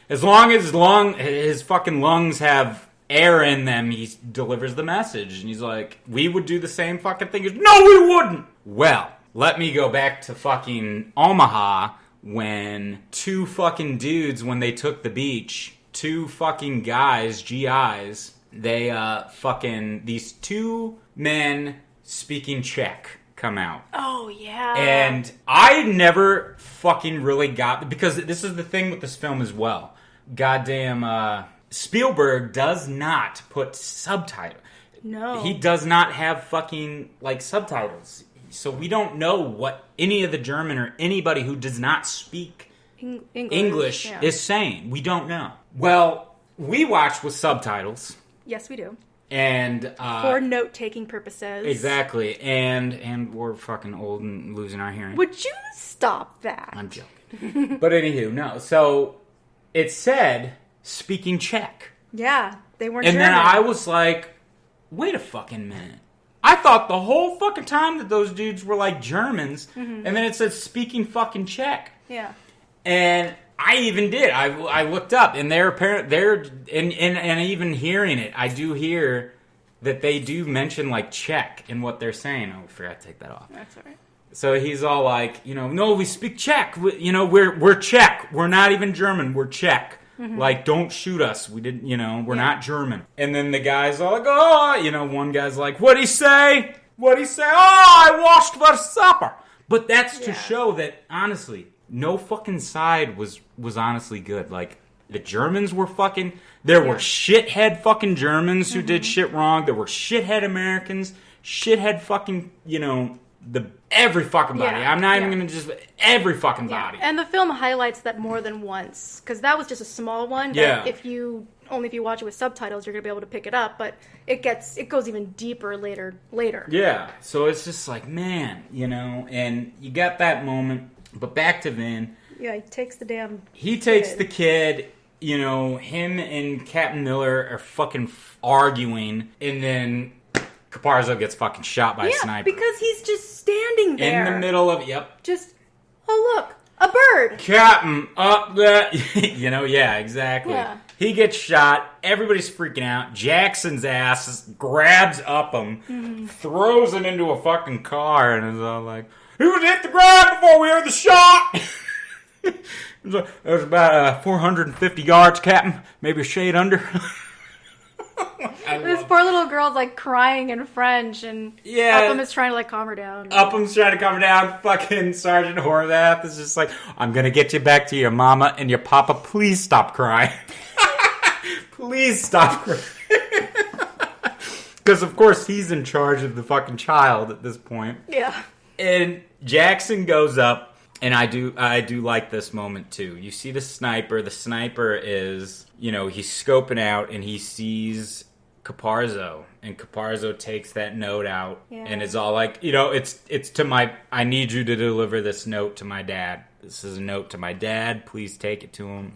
as long as his fucking lungs have air in them, he delivers the message. And he's like, we would do the same fucking thing. No, we wouldn't. Well, let me go back to fucking Omaha when two fucking dudes, when they took the beach, two fucking guys, GIs, they these two men speaking Czech come out. Oh, yeah. And I never fucking really got, because this is the thing with this film as well. Goddamn, Spielberg does not put subtitles. No. He does not have fucking, like, subtitles. So we don't know what any of the German or anybody who does not speak English yeah. is saying. We don't know. Well, we watched with subtitles. Yes, we do. And for note-taking purposes. Exactly. And we're fucking old and losing our hearing. Would you stop that? I'm joking. But anywho, no. So it said speaking Czech. Yeah, they weren't And German. then I was like, wait a fucking minute. I thought the whole fucking time that those dudes were like Germans, and then it said speaking fucking Czech. Yeah. And I even did. I looked up, and and even hearing it, I do hear that they do mention like Czech in what they're saying. Oh, I forgot to take that off. That's all right. So he's all like, you know, no, we speak Czech. We're Czech. We're not even German. We're Czech. Like, don't shoot us. We didn't, we're not German. And then the guy's all like, oh, one guy's like, what'd he say? What'd he say? Oh, I washed for supper. But that's to show that, honestly, no fucking side was honestly good. Like, the Germans were fucking, there were shithead fucking Germans who did shit wrong. There were shithead Americans, shithead fucking, every fucking body. Yeah, I'm not even going to just... Every fucking body. And the film highlights that more than once. Because that was just a small one. That if you watch it with subtitles, you're going to be able to pick it up. But it goes even deeper later. Yeah. So it's just like, man, and you got that moment. But back to Vin. Yeah, he takes the damn He takes the kid. Him and Captain Miller are fucking arguing. And then... Caparzo gets fucking shot by a sniper. Because he's just standing there. In the middle of... Yep. Just, oh look, a bird. Captain, up there. Yeah, exactly. Yeah. He gets shot. Everybody's freaking out. Jackson's ass grabs him, throws him into a fucking car, and is all like, he was hit the ground before we heard the shot. It was about 450 yards, Captain. Maybe a shade under. This poor little girl's like crying in French, and Upham is trying to like calm her down. Upham's trying to calm her down. Fucking Sergeant Horvath is just like, I'm gonna get you back to your mama and your papa. Please stop crying. Please stop crying. Because of course he's in charge of the fucking child at this point. Yeah. And Jackson goes up, and I do like this moment too. You see the sniper. The sniper is, he's scoping out, and he sees Caparzo, and Caparzo takes that note out and is all like, it's to my, I need you to deliver this note to my dad. This is a note to my dad. Please take it to him.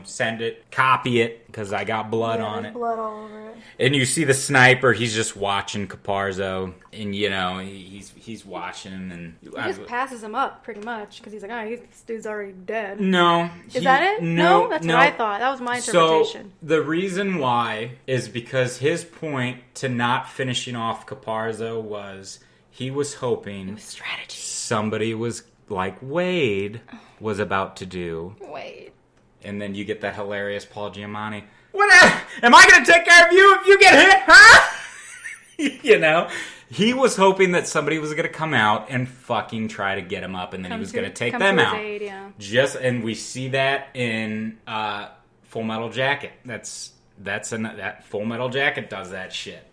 Send it, copy it, because I got blood on it. Blood all over it. And you see the sniper, he's just watching Caparzo, and he's watching him, and he just passes him up pretty much, because he's like, this dude's already dead. No. Is that it? No, that's what I thought. That was my interpretation. So the reason why is because his point to not finishing off Caparzo was he was hoping it was strategy. Somebody was like Wade was about to do. Wade. And then you get that hilarious Paul Giamatti. What? Am I going to take care of you if you get hit? Huh? He was hoping that somebody was going to come out and fucking try to get him up, and then he was going to take them out. Aid, yeah. And we see that in Full Metal Jacket. That Full Metal Jacket does that shit.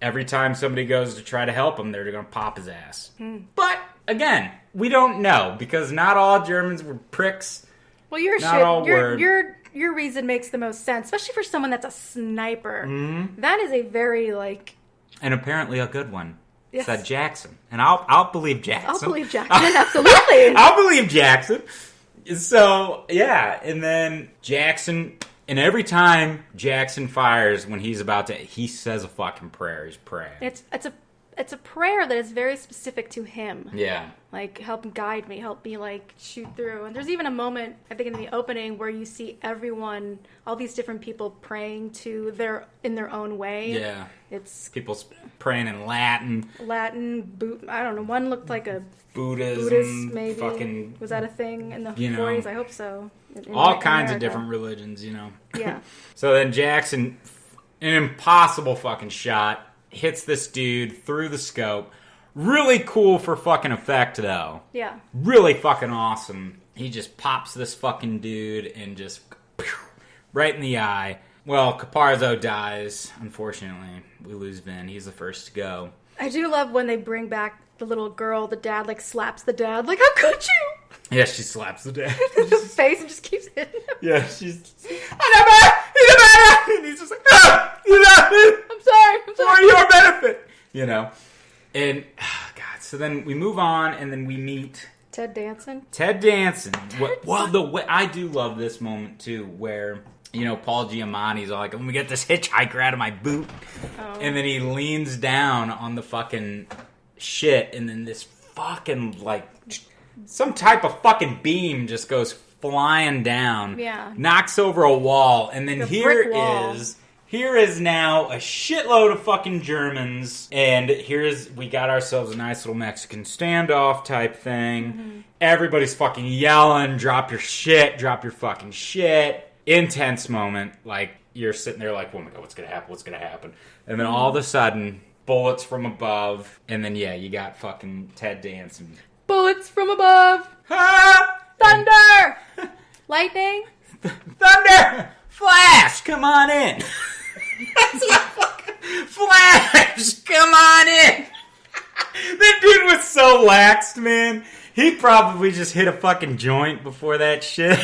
Every time somebody goes to try to help him, they're going to pop his ass. But again, we don't know, because not all Germans were pricks. Well, your reason makes the most sense, especially for someone that's a sniper. That is a very, and apparently a good one. Yes. said Jackson. And I'll believe Jackson. I'll believe Jackson, absolutely. I'll believe Jackson. So, yeah, and then Jackson, and every time Jackson fires when he's about to, he says a fucking prayer. He's praying. It's a prayer that is very specific to him. Yeah. Like, help guide me, help me, like, shoot through. And there's even a moment, I think in the opening, where you see everyone, all these different people praying in their own way. Yeah. It's people praying in Latin. I don't know, one looked like a Buddhism, Buddhist, maybe. fucking... Was that a thing in the 40s? I hope so. All kinds of different religions, Yeah. So then Jackson, an impossible fucking shot, hits this dude through the scope. Really cool for fucking effect, though. Yeah. Really fucking awesome. He just pops this fucking dude and just right in the eye. Well, Caparzo dies, unfortunately. We lose Vin. He's the first to go. I do love when they bring back the little girl, the dad, like, slaps the dad. Like, how could you? Yeah, she slaps the dad. His face and just keeps hitting him. Yeah, she's... And he's just like, I'm sorry. For your benefit. And, God, so then we move on, and then we meet... Ted Danson. I do love this moment, too, where... Paul Giamatti's all like, let me get this hitchhiker out of my boot. Oh. And then he leans down on the fucking shit, and then this fucking, like, some type of fucking beam just goes flying down. Yeah. Knocks over a wall, and then like here is now a shitload of fucking Germans, and we got ourselves a nice little Mexican standoff type thing. Mm-hmm. Everybody's fucking yelling, drop your fucking shit. Intense moment, like, you're sitting there like, oh my god, what's gonna happen? And then all of a sudden, bullets from above, and then, yeah, you got fucking Ted Danson. Bullets from above! Thunder! Lightning? Thunder! Flash, come on in! That's what fucking... Flash, come on in! That dude was so laxed, man. He probably just hit a fucking joint before that shit.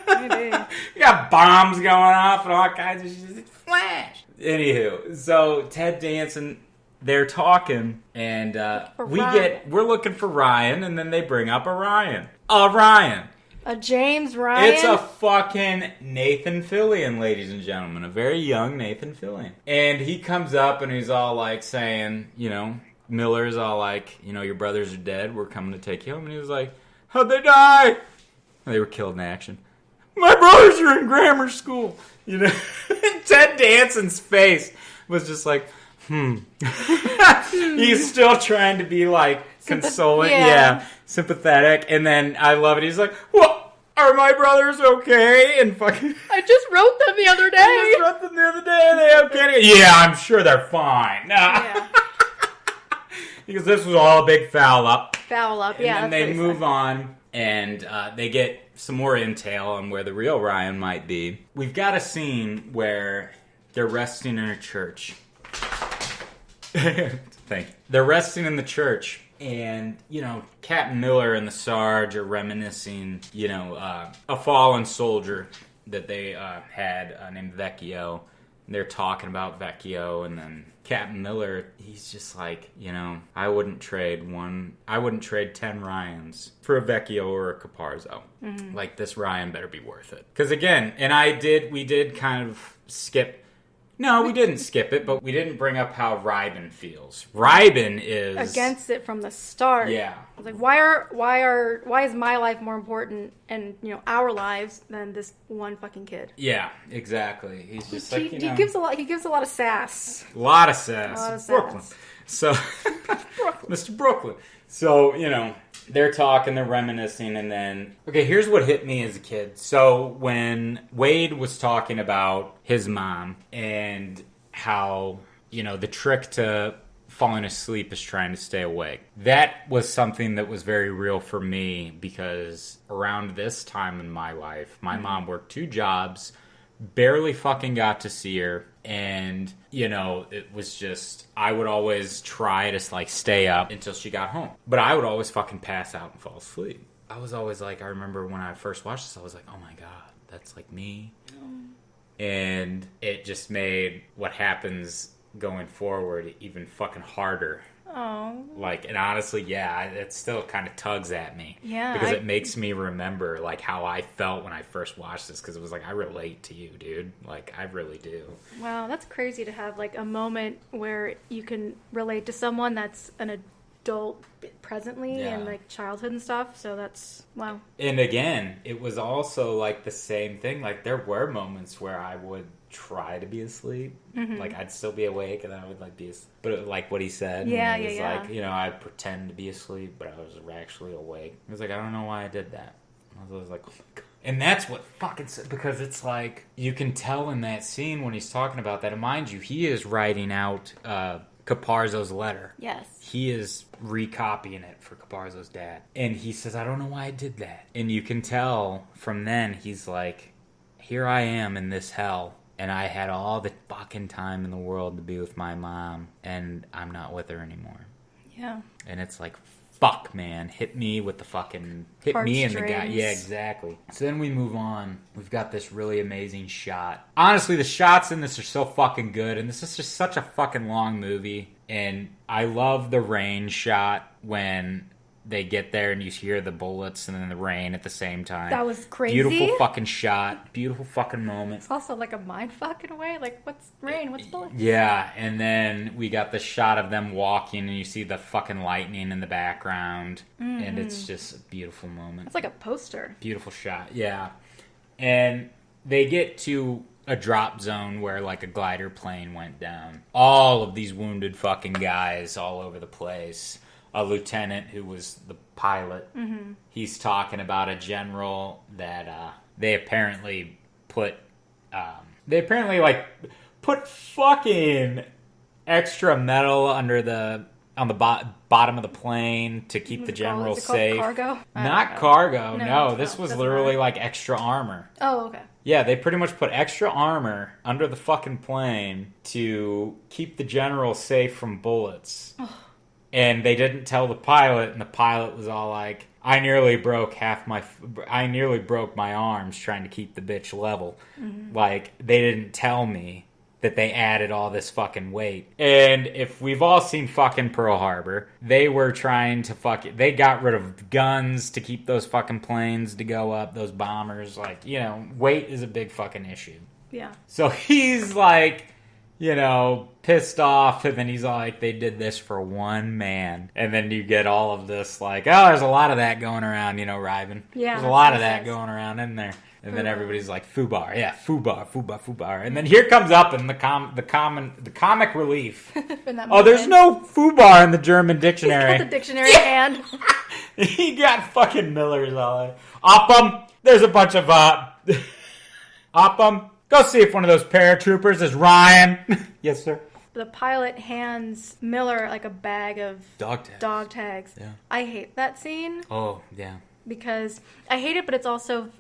Maybe. You got bombs going off and all kinds of shit. Flash. Anywho, so Ted Danson, they're talking, and we're looking for Ryan, and then they bring up Ryan. A James Ryan? It's a fucking Nathan Fillion, ladies and gentlemen. A very young Nathan Fillion. And he comes up and he's all like saying, Miller's all like, your brothers are dead. We're coming to take you home. And he was like, how'd they die? They were killed in action. My brothers are in grammar school. Ted Danson's face was just like, He's still trying to be like consoling. Yeah, sympathetic. And then I love it. He's like, well, are my brothers okay? And fucking... I just wrote them the other day. Are they okay? Yeah, I'm sure they're fine. Yeah. Because this was all a big foul up. And then they move on, and they get some more intel on where the real Ryan might be. We've got a scene where they're resting in a church. Thank you. They're resting in the church, and, Captain Miller and the Sarge are reminiscing, a fallen soldier that they had named Vecchio. They're talking about Vecchio, and then Captain Miller, he's just like, I wouldn't trade 10 Ryans for a Vecchio or a Caparzo. Mm-hmm. Like, this Ryan better be worth it. Because again, and we did kind of skip... No, we didn't skip it, but we didn't bring up how Reiben feels. Reiben is... against it from the start. Yeah. I was like, why is my life more important and, our lives than this one fucking kid? Yeah, exactly. He's just he gives a lot of sass. A lot of sass. Brooklyn. So, Mr. Brooklyn. So, they're talking, they're reminiscing, and then... Okay, here's what hit me as a kid. So, when Wade was talking about his mom and how, the trick to falling asleep is trying to stay awake. That was something that was very real for me because around this time in my life, my mom worked 2 jobs, barely fucking got to see her, and, it was just, I would always try to, stay up until she got home. But I would always fucking pass out and fall asleep. I was always I remember when I first watched this, I was like, oh my god, that's like me. And it just made what happens going forward even fucking harder. Oh. Like, and honestly, yeah, it still kind of tugs at me. Yeah. Because it makes me remember, like, how I felt when I first watched this. Because it was like, I relate to you, dude. Like, I really do. Wow, that's crazy to have, like, a moment where you can relate to someone that's an adult presently and, like, childhood and stuff. So that's, wow. And again, it was also, like, the same thing. Like, there were moments where I would try to be asleep. Like, I'd still be awake and I would, like, be asleep. But, like, what he said. Yeah, he was yeah. like, you know, I'd pretend to be asleep, but I was actually awake. He was like, I don't know why I did that. I was like, oh my God. And that's what fucking... Because it's like, you can tell in that scene when he's talking about that. And mind you, he is writing out Caparzo's letter. Yes. He is recopying it for Caparzo's dad. And he says, I don't know why I did that. And you can tell from then, he's like, here I am in this hell. And I had all the fucking time in the world to be with my mom. And I'm not with her anymore. Yeah. And it's like, fuck, man. Hit me with the fucking... Hit me in the guy. Yeah, exactly. So then we move on. We've got this really amazing shot. Honestly, the shots in this are so fucking good. And this is just such a fucking long movie. And I love the rain shot when they get there and you hear the bullets and then the rain at the same time. That was crazy. Beautiful fucking shot. Beautiful fucking moment. It's also like a mind fuck in a way. Like, what's rain? What's bullets? Yeah, and then we got the shot of them walking and you see the fucking lightning in the background. And it's just a beautiful moment. It's like a poster. Beautiful shot, yeah. And they get to a drop zone where like a glider plane went down. All of these wounded fucking guys all over the place. A lieutenant who was the pilot, he's talking about a general that they apparently put fucking extra metal under on the bottom of the plane to keep the general safe. Cargo? Not cargo, No, this was doesn't literally matter. like extra armor. Oh, okay. Yeah, they pretty much put extra armor under the fucking plane to keep the general safe from bullets. And they didn't tell the pilot, and the pilot was all like, I nearly broke my arms trying to keep the bitch level. Like, they didn't tell me that they added all this fucking weight. And if we've all seen fucking Pearl Harbor, they were trying to they got rid of guns to keep those fucking planes to go up, those bombers. Like, you know, weight is a big fucking issue. Yeah. So he's like, you know, pissed off, and then he's like, they did this for one man. And then you get all of this, like, oh, there's a lot of that going around, you know, Ryben. Yeah. There's a lot of that going around in there. And then everybody's like, Fubar, yeah, Fubar. And then here comes up in the comic relief. Oh, there's no Fubar in the German dictionary. He's got the dictionary in hand. He got fucking Miller's all like, Oppum, there's a bunch of, Oppum, go see if one of those paratroopers is Ryan. Yes, sir. The pilot hands Miller like a bag of dog tags. Yeah. I hate that scene. Oh, yeah. Because I hate it, but it's also,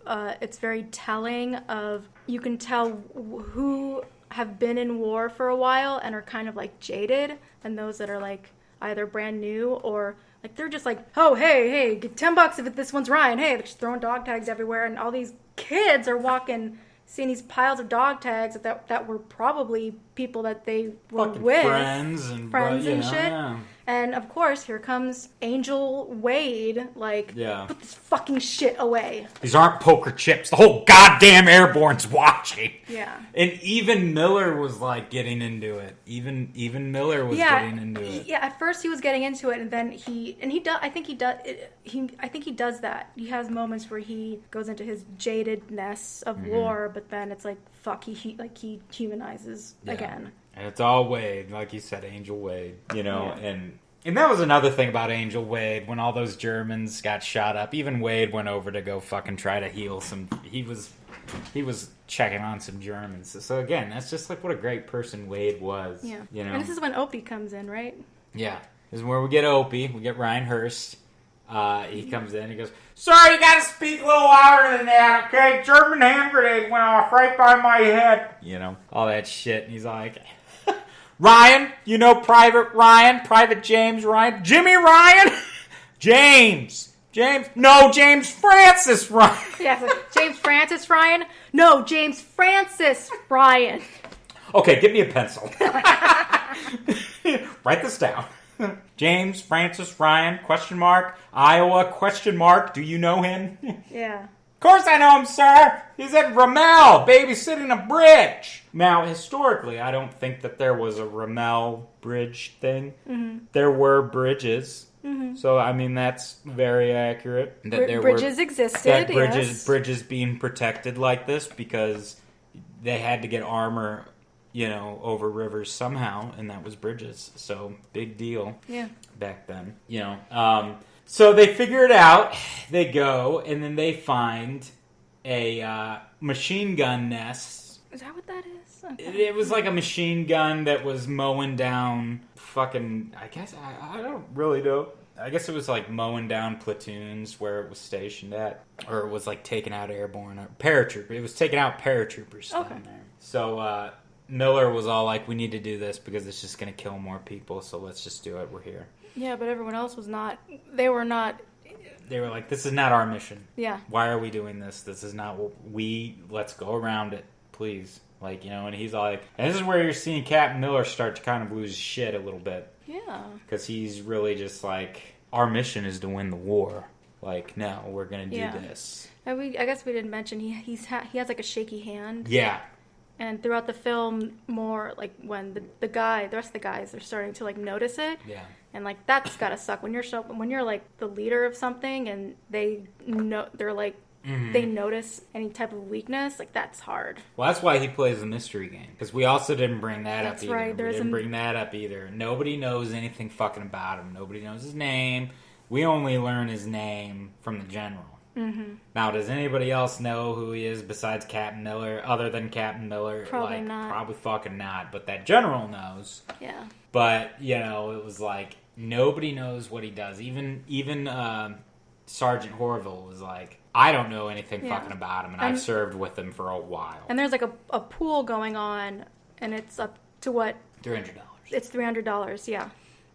it's very telling of, you can tell who have been in war for a while and are kind of like jaded, and those that are like either brand new or like they're just like, oh, hey, get $10 if this one's Ryan. Hey, they're just throwing dog tags everywhere, and all these kids are walking, seeing these piles of dog tags that were probably people that they were fucking with. Friends and shit. Yeah. And, of course, here comes Angel Wade, like, Yeah. put this fucking shit away. These aren't poker chips. The whole goddamn airborne's watching. Yeah. And even Miller was, like, getting into it. Even Miller was getting into it. Yeah, at first he was getting into it, and then I think he does that. He has moments where he goes into his jadedness of war, but then it's like, fuck, he humanizes again. And it's all Wade, like you said, Angel Wade, you know, and that was another thing about Angel Wade, when all those Germans got shot up, even Wade went over to go fucking try to heal some, he was checking on some Germans. So again, that's just like what a great person Wade was. Yeah. You know? And this is when Opie comes in, right? Yeah. This is where we get Opie, we get Ryan Hurst. He comes in, he goes, sir, you gotta speak a little louder than that, okay? German hand grenade went off right by my head. You know, all that shit. And he's like, Ryan, you know Private Ryan, Private James Ryan, Jimmy Ryan? James, no, James Francis Ryan. Yeah, it's like, James Francis Ryan? No, James Francis Ryan. Okay, give me a pencil. Write this down. James Francis Ryan, question mark. Iowa, question mark. Do you know him? Yeah. Of course I know him, sir. He's at Ramel, babysitting a bridge. Now, historically, I don't think that there was a Ramel bridge thing. Mm-hmm. There were bridges. Mm-hmm. So, I mean, that's very accurate. That there bridges existed, that yes. Bridges being protected like this because they had to get armor, over rivers somehow, and that was bridges. So, big deal. Yeah. Back then, So they figure it out. They go, and then they find a machine gun nest. Is that what that is? Okay. It was like a machine gun that was mowing down fucking... I guess, I don't really know. I guess it was like mowing down platoons where it was stationed at. Or it was like taking out airborne... paratrooper. It was taking out paratroopers down there. So Miller was all like, we need to do this because it's just going to kill more people, so let's just do it. We're here. Yeah, but everyone else was not. They were not. They were like, this is not our mission. Yeah. Why are we doing this? This is not what let's go around it, please. And he's all like, and this is where you're seeing Captain Miller start to kind of lose his shit a little bit. Yeah. Because he's really just like, our mission is to win the war. No, we're going to do this. And I guess we didn't mention, he has like a shaky hand. Yeah. And throughout the film, more like when the rest of the guys, they're starting to notice it. Yeah. And that's gotta suck when you're like the leader of something and they know they're like they notice any type of weakness. That's hard. Well, that's why he plays the mystery game because we also didn't bring that up either. Right. We didn't bring that up either. Nobody knows anything fucking about him. Nobody knows his name. We only learn his name from the general. Mm-hmm. Now, does anybody else know who he is besides Captain Miller, other than Captain Miller? Probably not. Probably fucking not. But that general knows. Yeah. But, it was like, nobody knows what he does. Even Sergeant Horville was like, I don't know anything fucking about him, and I've served with him for a while. And there's a pool going on, and it's up to what? $300. It's $300, yeah.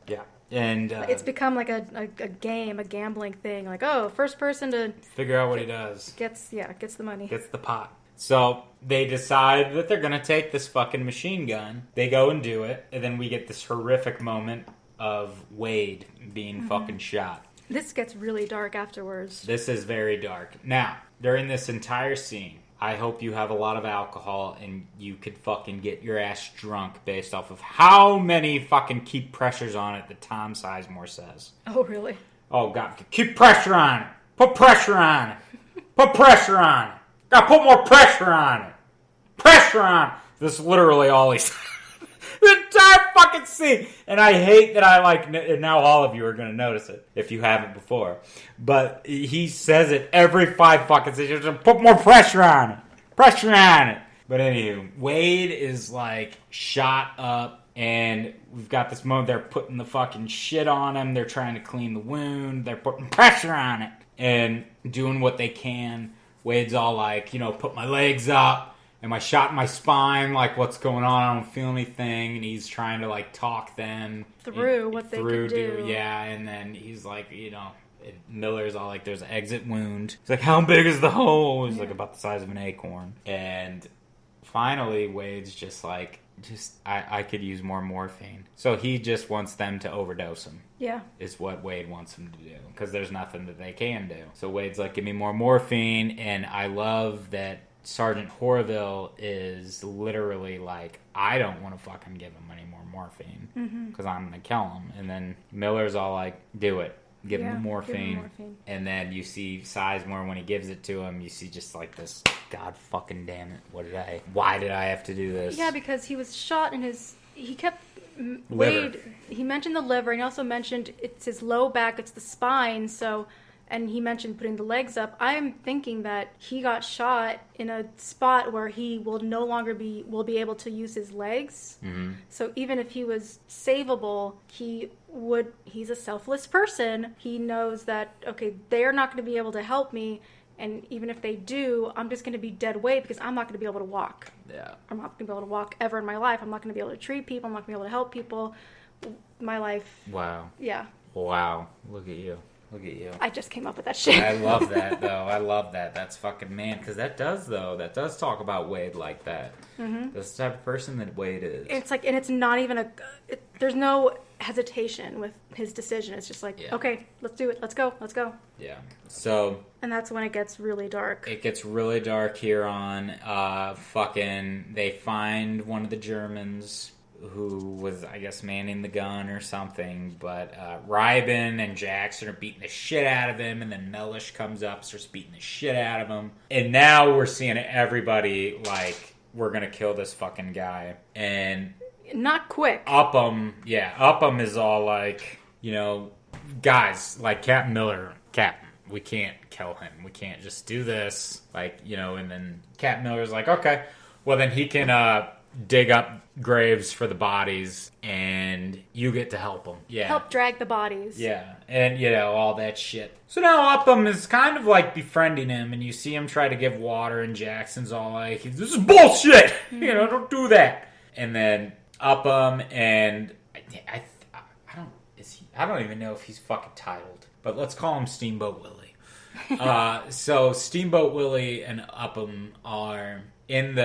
Yeah. And it's become like a game, a gambling thing. First person to figure out what he does gets the money, gets the pot. So they decide that they're gonna take this fucking machine gun. They go and do it, and then we get this horrific moment of Wade being fucking shot. This gets really dark afterwards. This is very dark. Now, during this entire scene, I hope you have a lot of alcohol and you could fucking get your ass drunk based off of how many fucking keep pressures on it that Tom Sizemore says. Oh, really? Oh, God. Keep pressure on it. Put pressure on it. Put pressure on it. Gotta put more pressure on it. Pressure on it. This is literally all he says. The entire fucking scene. And I hate that and now all of you are going to notice it if you haven't before. But he says it every 5 fucking seconds. Put more pressure on it. Pressure on it. But anywho, Wade is shot up and we've got this moment. They're putting the fucking shit on him. They're trying to clean the wound. They're putting pressure on it and doing what they can. Wade's all put my legs up. Am I shot in my spine? What's going on? I don't feel anything. And he's trying to, talk them through what they could do. Yeah, and then he's Miller's all there's an exit wound. He's how big is the hole? He's about the size of an acorn. And finally, Wade's just I could use more morphine. So he just wants them to overdose him. Yeah. Is what Wade wants him to do. Because there's nothing that they can do. So Wade's give me more morphine. And I love that Sergeant Horville is literally I don't want to fucking give him any more morphine because I'm going to kill him. And then Miller's all do it. Give him the morphine. And then you see Sizemore when he gives it to him, you see just this, God fucking damn it, why did I have to do this? Yeah, because he was shot in he kept, liver. Wade, he mentioned the liver, and he also mentioned it's his low back, it's the spine, and he mentioned putting the legs up. I am thinking that he got shot in a spot where he will no longer will be able to use his legs. Mm-hmm. So even if he was savable, he's a selfless person. He knows that, okay, they're not going to be able to help me. And even if they do, I'm just going to be dead weight because I'm not going to be able to walk. Yeah. I'm not going to be able to walk ever in my life. I'm not going to be able to treat people. I'm not going to be able to help people. My life. Wow. Yeah. Wow. Look at you. Look at you. I just came up with that shit. I love that, though. I love that. That's fucking man. Because that does talk about Wade like that. Mm-hmm. That's the type of person that Wade is. It's like, and it's not even there's no hesitation with his decision. It's just like, okay, let's do it. Let's go. Yeah. So. And that's when it gets really dark. It gets really dark here on, they find one of the Germans who was, I guess, manning the gun or something, but Reiben and Jackson are beating the shit out of him, and then Mellish comes up, starts beating the shit out of him, and now we're seeing everybody, like, we're gonna kill this fucking guy, and... Not quick. Upham is all like, guys, like, Captain, we can't kill him, we can't just do this, like, and then Captain Miller's like, okay, well then he can, dig up graves for the bodies, and you get to help them. Yeah. Help drag the bodies. Yeah. And, all that shit. So now Upham is kind of, like, befriending him, and you see him try to give water, and Jackson's all like, this is bullshit! Mm-hmm. Don't do that! And then Upham and... I don't even know if he's fucking titled, but let's call him Steamboat Willie. So Steamboat Willie and Upham are... in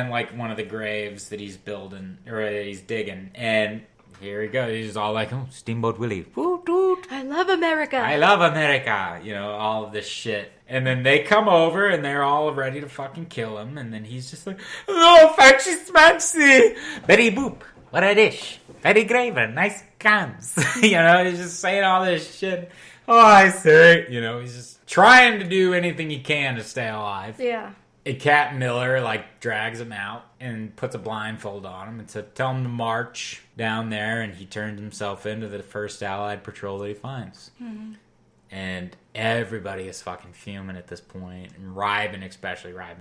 like one of the graves that he's building or he's digging, and here he goes. He's all like, "Oh, Steamboat Willie, woot woot! I love America! I love America!" All of this shit. And then they come over and they're all ready to fucking kill him. And then he's just like, "Oh, fancy, very boop, what a dish, very graver, nice cans." He's just saying all this shit. Oh, I say, he's just trying to do anything he can to stay alive. Yeah. And Captain Miller, drags him out and puts a blindfold on him and tell him to march down there, and he turns himself into the first Allied patrol that he finds. Mm-hmm. And everybody is fucking fuming at this point. And Reiben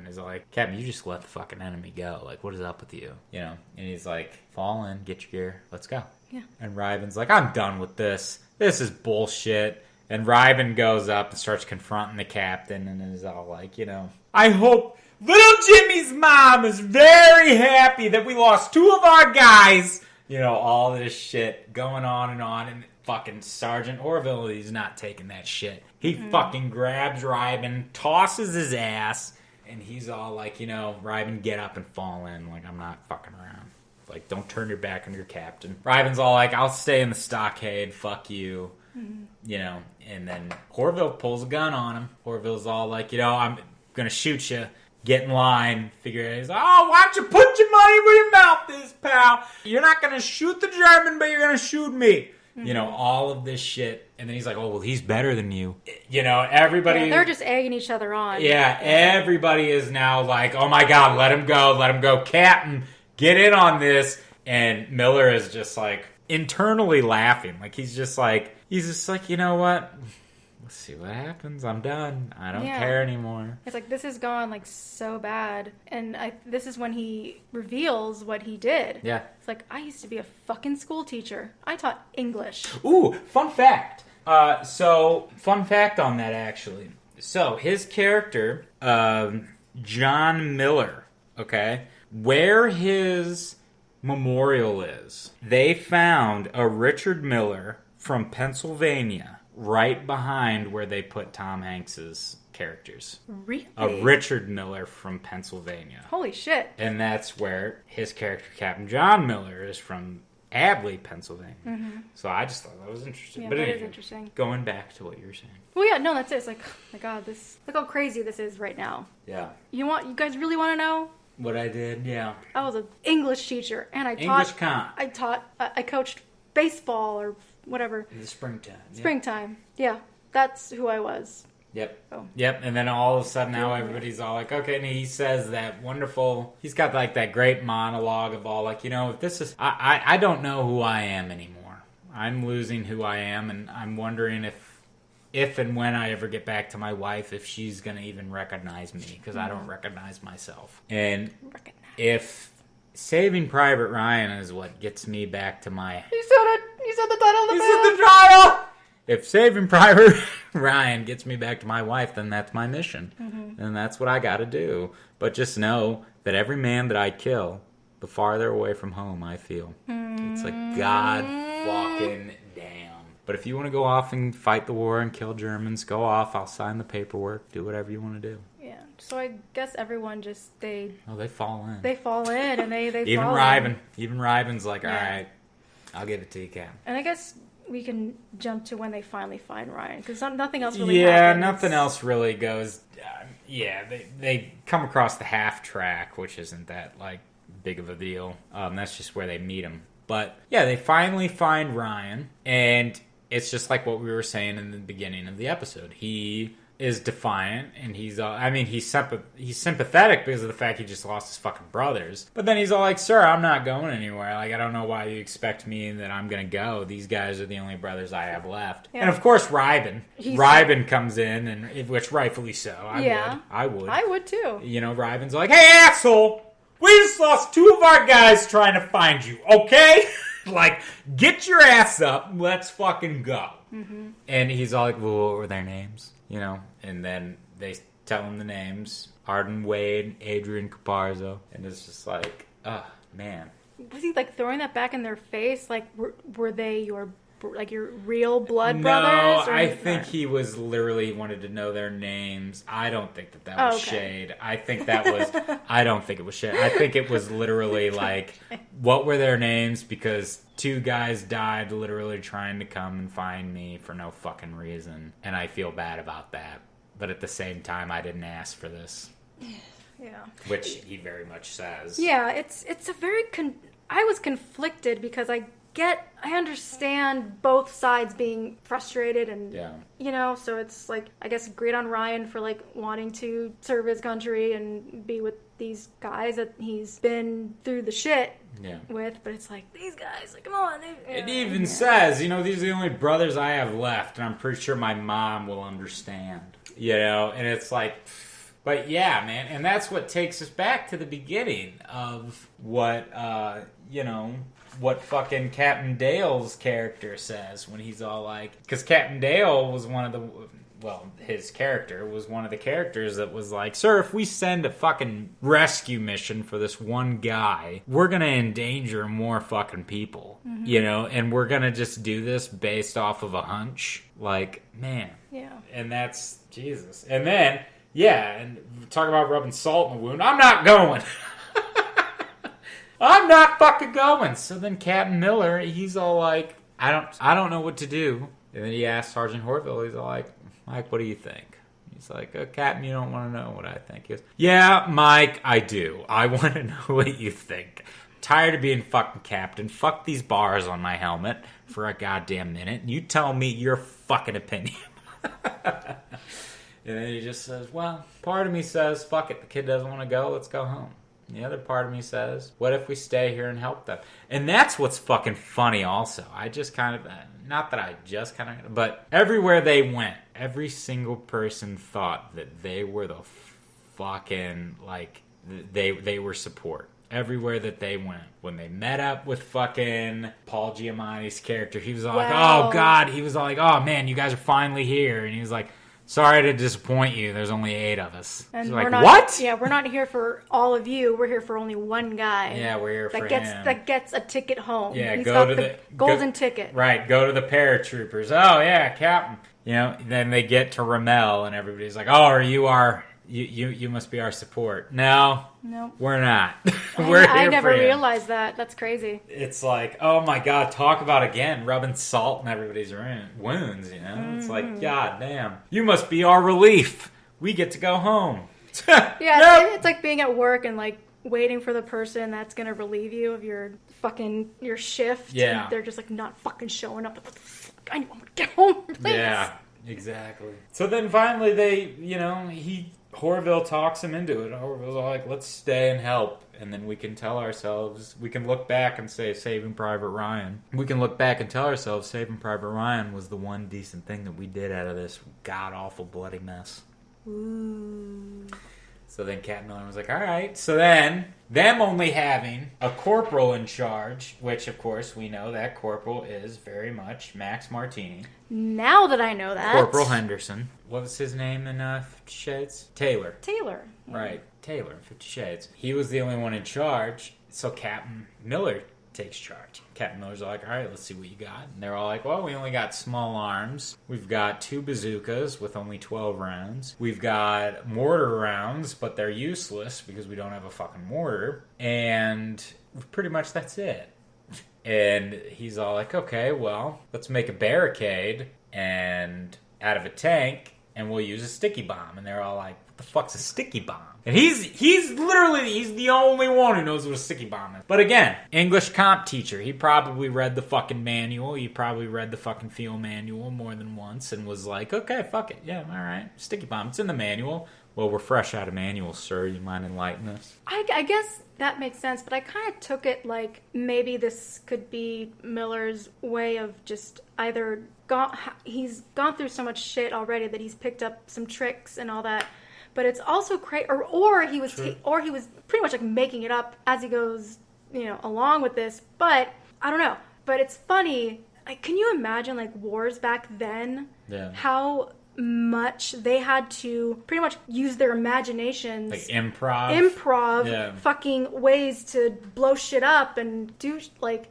is like, Captain, you just let the fucking enemy go. Like, what is up with you? And he's like, fall in, get your gear, let's go. Yeah. And Reiben's like, I'm done with this. This is bullshit. And Reiben goes up and starts confronting the captain and is all like, I hope little Jimmy's mom is very happy that we lost two of our guys. All this shit going on. And fucking Sergeant Orville, he's not taking that shit. He fucking grabs Reiben, tosses his ass, and he's all like, Reiben, get up and fall in. Like, I'm not fucking around. Like, don't turn your back on your captain. Reiben's all like, I'll stay in the stockade. Fuck you. And then Orville pulls a gun on him. Orville's all like, I'm gonna shoot you. Get in line. Figure it out. He's like, oh, why don't you put your money where your mouth is, pal? You're not gonna shoot the German, but you're gonna shoot me. Mm-hmm. All of this shit. And then he's like, oh, well, he's better than you. Everybody... Yeah, they're just egging each other on. Yeah, everybody is now like, oh my God, let him go. Captain, get in on this. And Miller is just like internally laughing. Like, he's just like, you know what? Let's see what happens. I'm done. I don't care anymore. It's like, this has gone so bad. And this is when he reveals what he did. Yeah. It's like, I used to be a fucking school teacher. I taught English. Ooh, fun fact. Fun fact on that, actually. So, his character, John Miller, okay, where his memorial is, they found a Richard Miller from Pennsylvania right behind where they put Tom Hanks's characters. Really? A Richard Miller from Pennsylvania. Holy shit. And that's where his character, Captain John Miller, is from Abley, Pennsylvania. Mm-hmm. So I just thought that was interesting. Yeah, but that anyway, is interesting. Going back to what you were saying. Well, yeah, no, that's it. It's like, oh my God, look how crazy this is right now. Yeah. You guys really want to know? What I did, yeah. I was an English teacher, and I coached baseball or whatever. In the springtime. Springtime. Yeah. That's who I was. Yep. Oh. Yep. And then all of a sudden now everybody's all like, okay, and he says that wonderful, he's got that great monologue of all like, if this is, I don't know who I am anymore. I'm losing who I am, and I'm wondering if and when I ever get back to my wife, if she's going to even recognize me, because I don't recognize myself. And if Saving Private Ryan is what gets me back to my... You said it! You said the title of the movie! You said the title! If Saving Private Ryan gets me back to my wife, then that's my mission. Mm-hmm. And that's what I got to do. But just know that every man that I kill, the farther away from home I feel. Mm-hmm. It's like, God fucking damn. But if you want to go off and fight the war and kill Germans, go off. I'll sign the paperwork. Do whatever you want to do. Yeah. So I guess everyone just, they fall in. They fall in, and they Even fall Ryben. in. Even Ryben's like, Yeah. all right, I'll give it to you, Cap. And I guess we can jump to when they finally find Ryan, because nothing else really happens. Yeah, nothing else really goes. They come across the half track, which isn't that like big of a deal. That's just where they meet him. But yeah, they finally find Ryan, and it's just like what we were saying in the beginning of the episode. He is defiant, and he's sympathetic because of the fact he just lost his fucking brothers. But then he's all like, "Sir, I'm not going anywhere. Like, I don't know why you expect me that I'm gonna go. These guys are the only brothers I have left." Yeah. And of course, Ryben comes in, and which rightfully so. I would too. You know, Ryben's like, "Hey, asshole! We just lost 2 of our guys trying to find you. Okay." Like, get your ass up. Let's fucking go. Mm-hmm. And he's all like, well, what were their names? You know? And then they tell him the names. Arden Wade, Adrian Caparzo. And it's just like, oh, man. Was he, like, throwing that back in their face? Like, were they your real blood brothers? No, I think he was literally wanted to know their names. I don't think that was shade. I think that was... I don't think it was shade. I think it was literally like, what were their names? Because 2 guys died literally trying to come and find me for no fucking reason. And I feel bad about that. But at the same time, I didn't ask for this. Yeah. Which he very much says. Yeah, it's a very... I was conflicted because I understand both sides being frustrated and, you know, so it's like, I guess, great on Ryan for, like, wanting to serve his country and be with these guys that he's been through the shit with, but it's like, these guys, like, come on. It even says, you know, these are the only brothers I have left, and I'm pretty sure my mom will understand, you know, and it's like... But yeah, man, and that's what takes us back to the beginning of what, you know... what fucking Captain Dale's character says when he's all like... Because Captain Dale was one of the... Well, his character was one of the characters that was like, sir, if we send a fucking rescue mission for this one guy, we're going to endanger more fucking people, you know? And we're going to just do this based off of a hunch. Like, man. Yeah. And that's... Jesus. And then, yeah, and talk about rubbing salt in the wound. I'm not going. I'm not fucking going. So then Captain Miller, he's all like, I don't know what to do. And then he asks Sergeant Horville, he's all like, Mike, what do you think? He's like, Captain, you don't want to know what I think. He goes, yeah, Mike, I do. I want to know what you think. I'm tired of being fucking captain. Fuck these bars on my helmet for a goddamn minute. And you tell me your fucking opinion. And then he just says, well, part of me says, fuck it, the kid doesn't want to go, let's go home. The other part of me says, what if we stay here and help them? And that's what's fucking funny also. I just kind of, not that I just kind of, but everywhere they went, every single person thought that they were the fucking, like, they were support. Everywhere that they went. When they met up with fucking Paul Giamatti's character, he was all like, oh God, he was all like, oh man, you guys are finally here. And he was like, sorry to disappoint you. There's only 8 of us. And we're like, not, what? Yeah, we're not here for all of you. We're here for only one guy. Yeah, we're here for him. That gets a ticket home. Yeah, He's got the golden ticket. Right, go to the paratroopers. Oh, yeah, Captain. You know, then they get to Ramel, and everybody's like, oh, are you our... You must be our support. No, we're not. We're here I never for him. realized that. That's crazy. It's like, oh my God, talk about again rubbing salt in everybody's wounds. You know, It's like, God damn, you must be our relief. We get to go home. Yeah, it's like being at work and like waiting for the person that's gonna relieve you of your shift. Yeah, and they're just like not fucking showing up. What the fuck? I want to get home. Please. Yeah, exactly. So then finally, Horville talks him into it. Horville's all like, let's stay and help. And then we can tell ourselves, we can look back and say, Saving Private Ryan. We can look back and tell ourselves, Saving Private Ryan was the one decent thing that we did out of this god-awful bloody mess. Ooh. So then Captain Miller was like, all right. So then, them only having a corporal in charge, which, of course, we know that corporal is very much Max Martini. Now that I know that. Corporal Henderson. What was his name in 50 Shades? Taylor. Yeah. Right. Taylor in 50 Shades. He was the only one in charge. So Captain Miller takes charge. Captain Miller's like, all right, let's see what you got. And they're all like, well, we only got small arms. We've got 2 bazookas with only 12 rounds. We've got mortar rounds, but they're useless because we don't have a fucking mortar. And pretty much that's it. And he's all like, okay, well, let's make a barricade and out of a tank, and we'll use a sticky bomb. And they're all like, what the fuck's a sticky bomb? And he's the only one who knows what a sticky bomb is. But again, English comp teacher. He probably read the fucking manual. He probably read the fucking field manual more than once and was like, okay, fuck it. Yeah, all right. Sticky bomb. It's in the manual. Well, we're fresh out of manual, sir. You mind enlightening us? I guess that makes sense, but I kind of took it like maybe this could be Miller's way of just either he's gone through so much shit already that he's picked up some tricks and all that. But it's also crazy, or he was pretty much like making it up as he goes, along with this. But I don't know. But it's funny. Like, can you imagine like wars back then? Yeah. How much they had to pretty much use their imaginations, like improv, fucking ways to blow shit up and do like,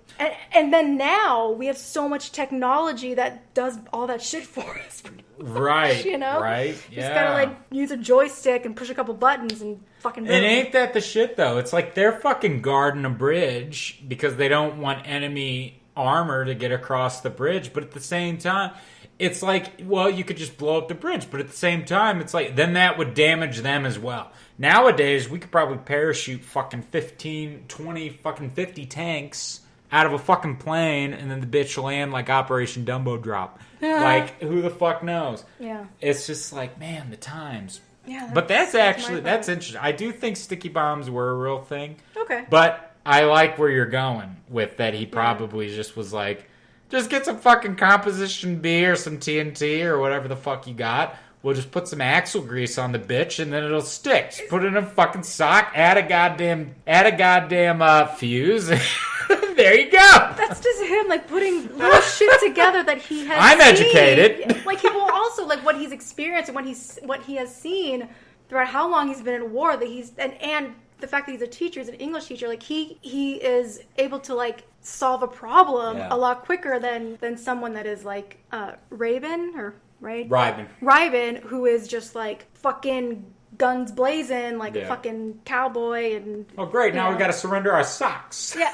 and then now we have so much technology that does all that shit for us. Right, right, yeah. Just gotta like use a joystick and push a couple buttons and fucking. And ain't that the shit though? It's like they're fucking guarding a bridge because they don't want enemy armor to get across the bridge, but at the same time. It's like, well, you could just blow up the bridge, but at the same time, it's like, then that would damage them as well. Nowadays, we could probably parachute fucking 15, 20, fucking 50 tanks out of a fucking plane, and then the bitch land like Operation Dumbo Drop. Like, who the fuck knows? Yeah. It's just like, man, the times. Yeah. But that's interesting. I do think sticky bombs were a real thing. Okay. But I like where you're going with that. He probably just was like, just get some fucking composition B or some TNT or whatever the fuck you got. We'll just put some axle grease on the bitch and then it'll stick. Just put it in a fucking sock, add a goddamn fuse. There you go. That's just him, like, putting little shit together that he has I'm educated. Like, he will also, like, what he's experienced and what he has seen throughout how long he's been in war, that he's, and the fact that he's a teacher, he's an English teacher, like, he is able to, like, solve a problem a lot quicker than someone that is like Raven, who is just like fucking guns blazing, like a fucking cowboy. And oh great, now we got to surrender our socks. Yeah.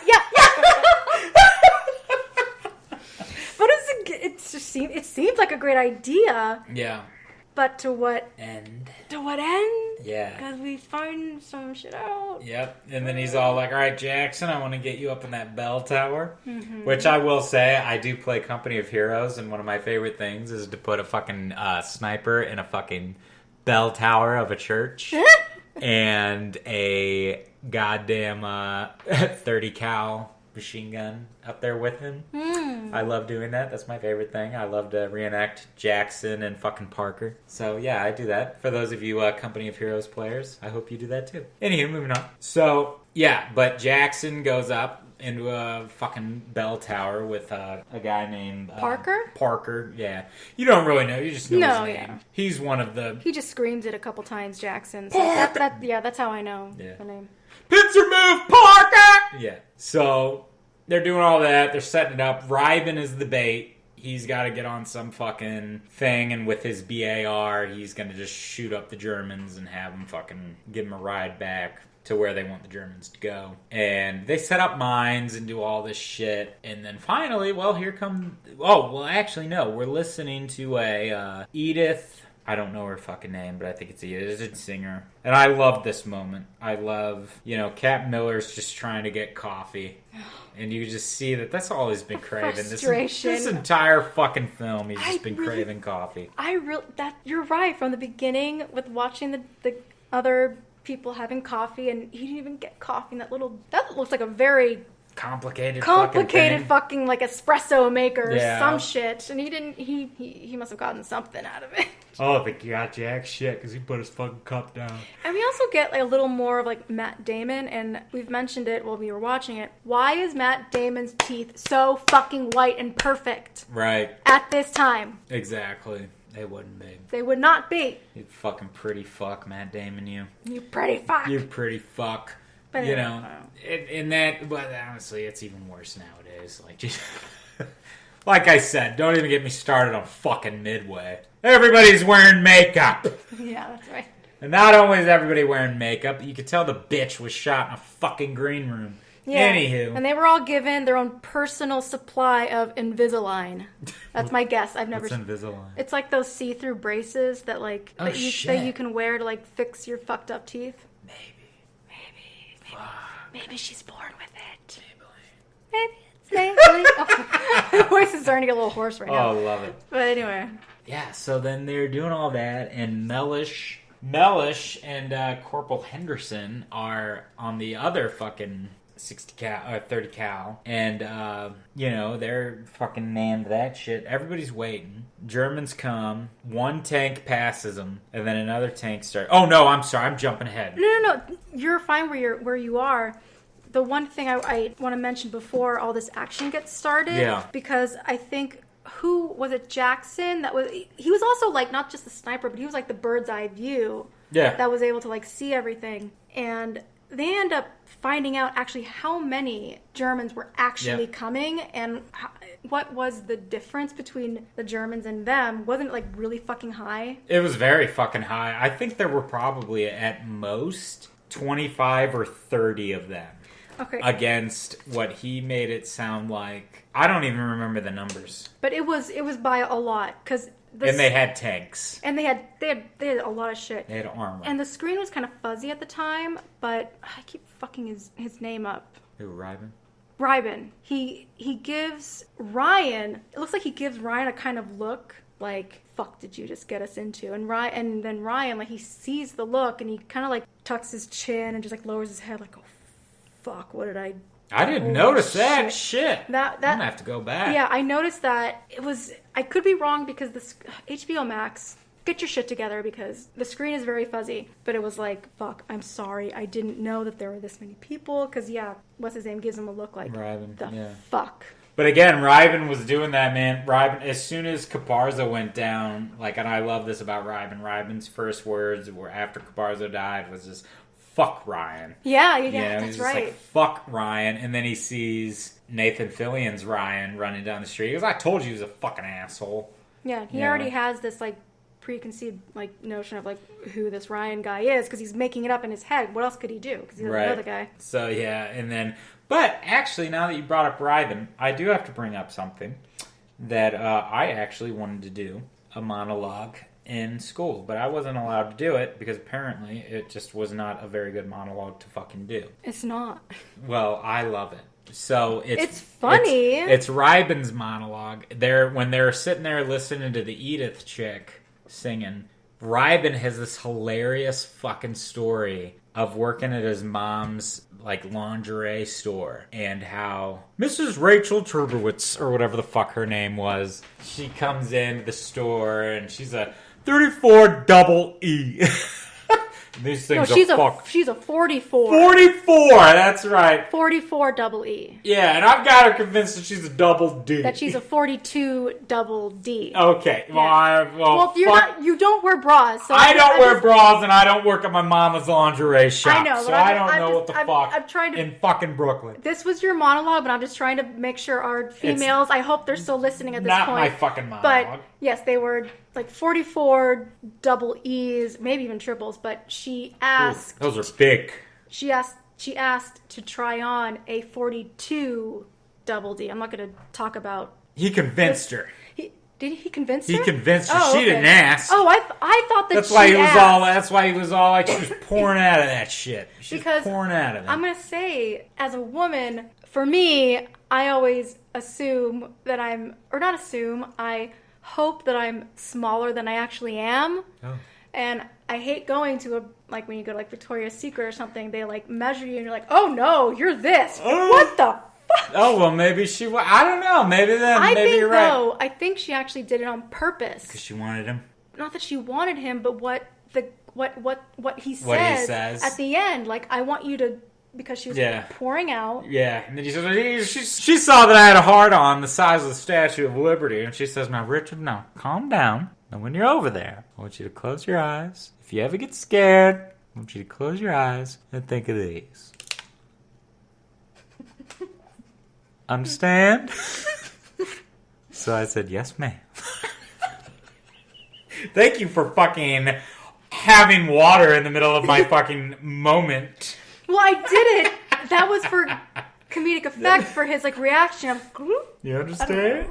But it seems like a great idea. Yeah. But to what end? Yeah. Because we find some shit out. Yep. And then he's all like, all right, Jackson, I want to get you up in that bell tower. Mm-hmm. Which I will say, I do play Company of Heroes, and one of my favorite things is to put a fucking sniper in a fucking bell tower of a church. And a goddamn 30 cal machine gun up there with him. I love doing that. That's my favorite thing. I love to reenact Jackson and fucking Parker. So yeah, I do that. For those of you Company of Heroes players, I hope you do that too. Anywho, moving on. So yeah, but Jackson goes up into a fucking bell tower with a guy named Parker, yeah. You don't really know. You just know his name. Yeah. He's one of the... He just screams it a couple times, Jackson. So that's how I know the name. Pincer move, Parker! Yeah. So, they're doing all that. They're setting it up. Ryben is the bait. He's got to get on some fucking thing, and with his BAR, he's going to just shoot up the Germans and have them fucking give them a ride back to where they want the Germans to go. And they set up mines and do all this shit. And then finally, well, here come... Oh, well, actually, no. We're listening to a Edith... I don't know her fucking name, but I think it's a singer. And I love this moment. I love, Cap Miller's just trying to get coffee. And you just see that's all he's been craving. This entire fucking film, he's just been craving coffee. You're right. From the beginning, with watching the other people having coffee, and he didn't even get coffee in that looks like a very... Complicated fucking like espresso maker or some shit, and he must have gotten something out of it. Oh, the got jack shit because he put his fucking cup down. And we also get like a little more of like Matt Damon, and we've mentioned it while we were watching it. Why is Matt Damon's teeth so fucking white and perfect? Right. At this time. Exactly. They wouldn't be. They would not be. You fucking pretty fuck, Matt Damon, you. You pretty fuck. You pretty fuck. But you know, in that, but honestly, it's even worse nowadays. Like, just, like I said, don't even get me started on fucking Midway. Everybody's wearing makeup. Yeah, that's right. And not only is everybody wearing makeup, you could tell the bitch was shot in a fucking green room. Yeah. Anywho. And they were all given their own personal supply of Invisalign. That's my guess. I've never. What's Invisalign? It's like those see-through braces that like that you can wear to like fix your fucked up teeth. Maybe she's born with it. Maybe it's Maybelline. Oh, my voice is starting to get a little hoarse right now. Oh, love it. But anyway. Yeah, so then they're doing all that, and Mellish and Corporal Henderson are on the other fucking 30 cal, and they're fucking manned that shit. Everybody's waiting. Germans come, one tank passes them, and then another tank starts. Oh no, I'm sorry, I'm jumping ahead. No, you're fine where you are. The one thing I want to mention before all this action gets started, because I think, who was it, Jackson? He was also like not just the sniper, but he was like the bird's eye view. Yeah. That was able to like see everything, and they end up finding out actually how many Germans were actually coming, and what was the difference between the Germans and them. Wasn't it like really fucking high? It was very fucking high. I think there were probably at most 25 or 30 of them. Okay. Against what he made it sound like. I don't even remember the numbers. But it was by a lot, because and they had tanks. And they had a lot of shit. They had armor. And the screen was kind of fuzzy at the time, but I keep fucking his name up. Who, Ryben? Ryben. He gives Ryan, it looks like he gives Ryan a kind of look like, fuck did you just get us into? And then Ryan, like, he sees the look and he kind of like tucks his chin and just like lowers his head like, oh fuck, what did I didn't notice that shit. That I'm gonna have to go back. Yeah, I noticed that. I could be wrong because this HBO Max, get your shit together because the screen is very fuzzy. But it was like, fuck, I'm sorry, I didn't know that there were this many people. Because what's his name gives him a look like Ryben, fuck. But again, Ryben was doing that, man. Ryben, as soon as Caparzo went down, like, and I love this about Ryben. Ryben's first words were after Caparzo died was just, fuck Ryan. Yeah, that's just right. Like, fuck Ryan. And then he sees Nathan Fillion's Ryan running down the street. He goes, I told you he was a fucking asshole. Yeah, he already has this, like, preconceived, like, notion of, like, who this Ryan guy is, because he's making it up in his head. What else could he do? Because he doesn't know the guy. So, yeah, and then... But, actually, now that you brought up Ryben, I do have to bring up something that I actually wanted to do, a monologue in school, but I wasn't allowed to do it because apparently it just was not a very good monologue to fucking do. It's not. Well, I love it. So it's funny. It's Ryben's monologue. When they're sitting there listening to the Edith chick singing, Ryben has this hilarious fucking story of working at his mom's like lingerie store and how Mrs. Rachel Turbowitz, or whatever the fuck her name was, she comes into the store and she's a 34 double E. These things she's a 44. 44, that's right. 44 double E. Yeah, and I've got her convinced that she's a double D. That she's a 42 double D. Okay, well, you don't wear bras. So I don't wear bras, and I don't work at my mama's lingerie shop. I know, so I don't know what the fuck. I'm trying to in fucking Brooklyn. This was your monologue, but I'm just trying to make sure our females. I hope they're still listening at this point. Not my fucking monologue. But yes, they were like 44 double E's, maybe even triples. But she asked. Ooh, those are big. She asked to try on a 42 double D. I'm not going to talk about. He convinced her. Did he convince her? He convinced her. She didn't ask. Oh, I thought that that's she why he was asked. That's why he was all like, she was pouring out of that shit. She was pouring out of it. I'm going to say, as a woman, for me, I always assume that I hope that I'm smaller than I actually am. Oh. And I hate going to when you go to like Victoria's Secret or something, they like measure you and you're like, oh no, you're this. What the fuck? Oh, well, maybe she was. I don't know. Maybe you're right. I think she actually did it on purpose. Because she wanted him? Not that she wanted him, but what he says at the end. Like, I want you to, because she was pouring out. Yeah. And then she saw that I had a heart-on the size of the Statue of Liberty. And she says, now, Richard, now, calm down. And when you're over there, I want you to close your eyes. If you ever get scared, I want you to close your eyes and think of these. Understand? So I said, yes, ma'am. Thank you for fucking having water in the middle of my fucking moment. Well, I did it. That was for comedic effect for his like reaction. You understand?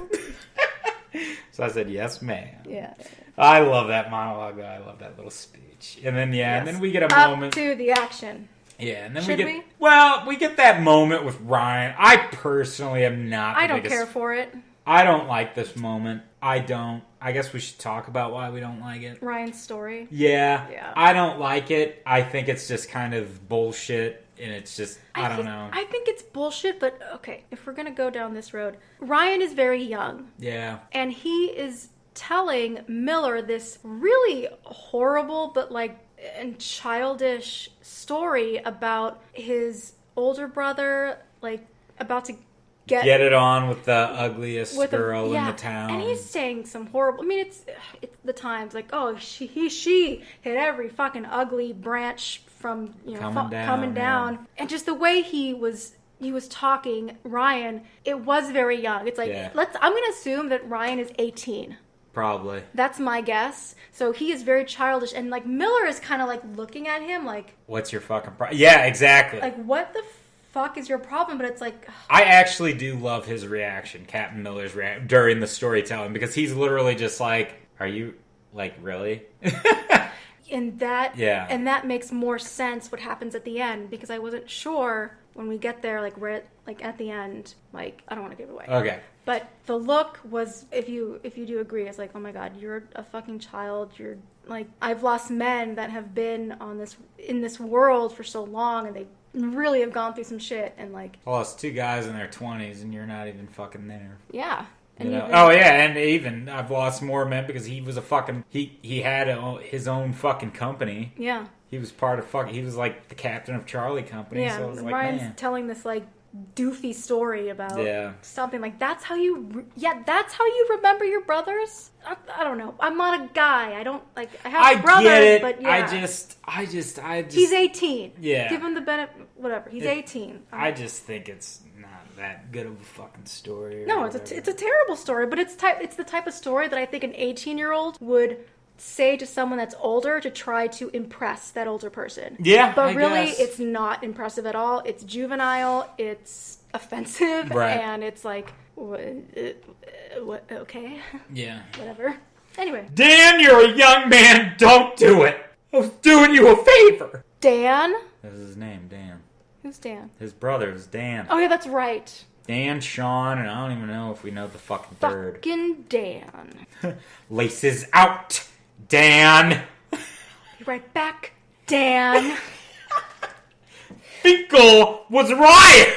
So I said, yes, ma'am. Yeah. I love that monologue, though. I love that little speech. And then, and then we get a moment. Up to the action. Yeah, and then Should we get... we? Well, we get that moment with Ryan. I personally am not I don't care for it. I don't like this moment. I don't. I guess we should talk about why we don't like it. Ryan's story. Yeah. I don't like it. I think it's just kind of bullshit, and it's just... I don't know. I think it's bullshit, but okay, if we're going to go down this road, Ryan is very young. Yeah. And he is telling Miller this really horrible but like and childish story about his older brother like about to get it on with the ugliest girl in the town. And he's saying some horrible... I mean, it's the Times. Like, oh, she hit every fucking ugly branch from, coming down. Yeah. And just the way he was talking, Ryan, it was very young. It's like, I'm going to assume that Ryan is 18. Probably. That's my guess. So he is very childish. And, like, Miller is kind of, like, looking at him like... What's your fucking problem? Yeah, exactly. Like, what the fuck is your problem? But it's like... I actually do love his reaction, Captain Miller's reaction, during the storytelling. Because he's literally just like, are you, like, really? And that makes more sense what happens at the end. Because I wasn't sure when we get there, like, at the end. Like, I don't want to give it away. Okay. But the look was, if you do agree, it's like, oh my god, you're a fucking child. You're like, I've lost men that have been in this world for so long, and they really have gone through some shit, and like... Well, it's two guys in their 20s, and you're not even fucking there. Yeah. And and even I've lost more men because he was a fucking... He had his own fucking company. Yeah. He was part of he was like the captain of Charlie Company. Yeah, so it was like, Ryan's telling this like doofy story about something like that's how you remember your brothers. I don't know. I'm not a guy. I don't like. I have brothers, get it. But yeah. I just. He's 18. Yeah. Give him the benefit. Whatever. He's 18. I just think it's not that good of a fucking story. No, it's a terrible story, but it's the type of story that I think an 18-year-old would say to someone that's older to try to impress that older person. Yeah, but really, it's not impressive at all. It's juvenile. It's offensive, right. And it's like, what? Okay, yeah, whatever. Anyway, Dan, you're a young man. Don't do it. I was doing you a favor. Dan. That's his name, Dan. Who's Dan? His brother is Dan. Oh yeah, that's right. Dan, Sean, and I don't even know if we know the fucking third. Fucking Dan. Laces out. Dan! Be right back, Dan. Finkel was right!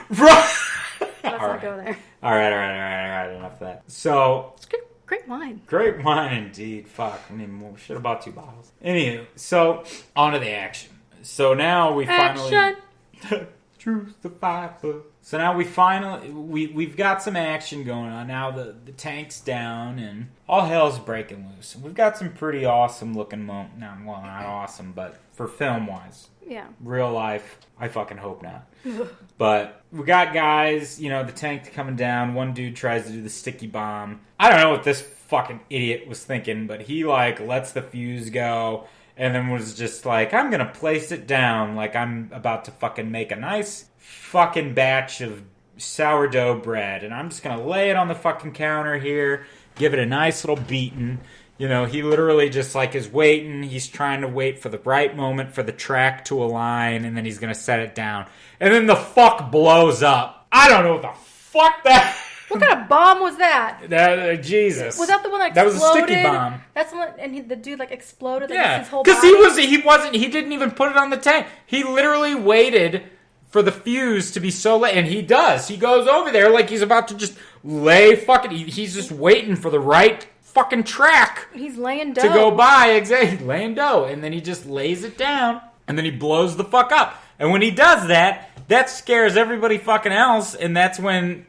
Let's not go there. Alright, enough of that. So... It's good, great wine. Great wine indeed. Fuck, I need more. Should have bought 2 bottles. Anywho, so, on to the action. So now we finally... Truth the fiber. So now we've got some action going on. Now the tank's down and all hell's breaking loose. And we've got some pretty awesome looking moments. Well, not awesome, but for film wise. Yeah. Real life, I fucking hope not. But we got guys, the tank coming down. One dude tries to do the sticky bomb. I don't know what this fucking idiot was thinking, but he lets the fuse go. And then was just like, I'm going to place it down like I'm about to fucking make a nice fucking batch of sourdough bread. And I'm just going to lay it on the fucking counter here, give it a nice little beating. He literally just is waiting. He's trying to wait for the right moment for the track to align, and then he's going to set it down. And then the fuck blows up. I don't know what the fuck that... What kind of bomb was that? Jesus. Was that the one that exploded? That was a sticky bomb. That's the one, and the dude exploded. Yeah, his whole body? Because he didn't even put it on the tank. He literally waited for the fuse to be so late, and he does. He goes over there like he's about to just lay he's just waiting for the right fucking track. He's laying dough. To go by, exactly. Laying dough. And then he just lays it down, and then he blows the fuck up. And when he does that scares everybody fucking else, and that's when...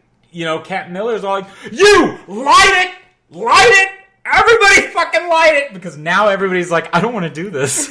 Captain Miller's all like, you! Light it! Everybody fucking light it! Because now everybody's like, I don't want to do this.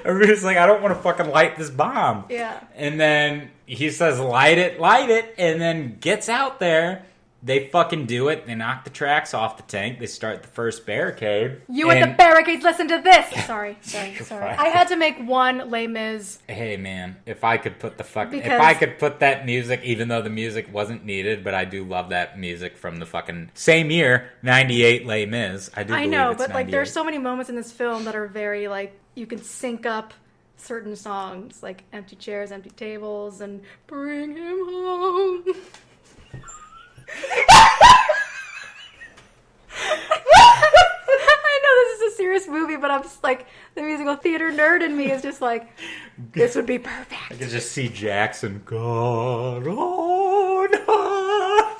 Everybody's like, I don't want to fucking light this bomb. Yeah. And then he says, light it, and then gets out there. They fucking do it. They knock the tracks off the tank. They start the first barricade. You at the barricades, listen to this! Sorry. Fine. I had to make one Les Mis. Hey, man, if I could put if I could put that music, even though the music wasn't needed, but I do love that music from the fucking same year, 98 Les Mis. I know, but like there's so many moments in this film that are very like, you can sync up certain songs, like Empty Chairs, Empty Tables, and Bring Him Home. I know this is a serious movie, but I'm just like, the musical theater nerd in me is just like, this would be perfect. I could just see Jackson. God on high,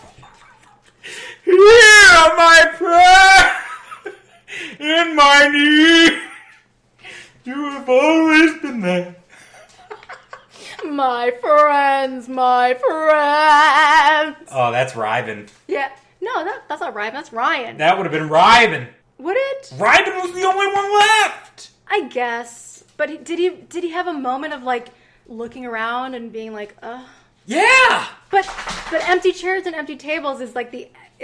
hear my prayer in my need. You have always been there. My friends. Oh, that's Ryben. Yeah. No, that's not Ryben. That's Ryan. That would have been Ryben. Would it? Ryben was the only one left. I guess. But did he have a moment of like looking around and being like, ugh? Yeah. But Empty Chairs and Empty Tables is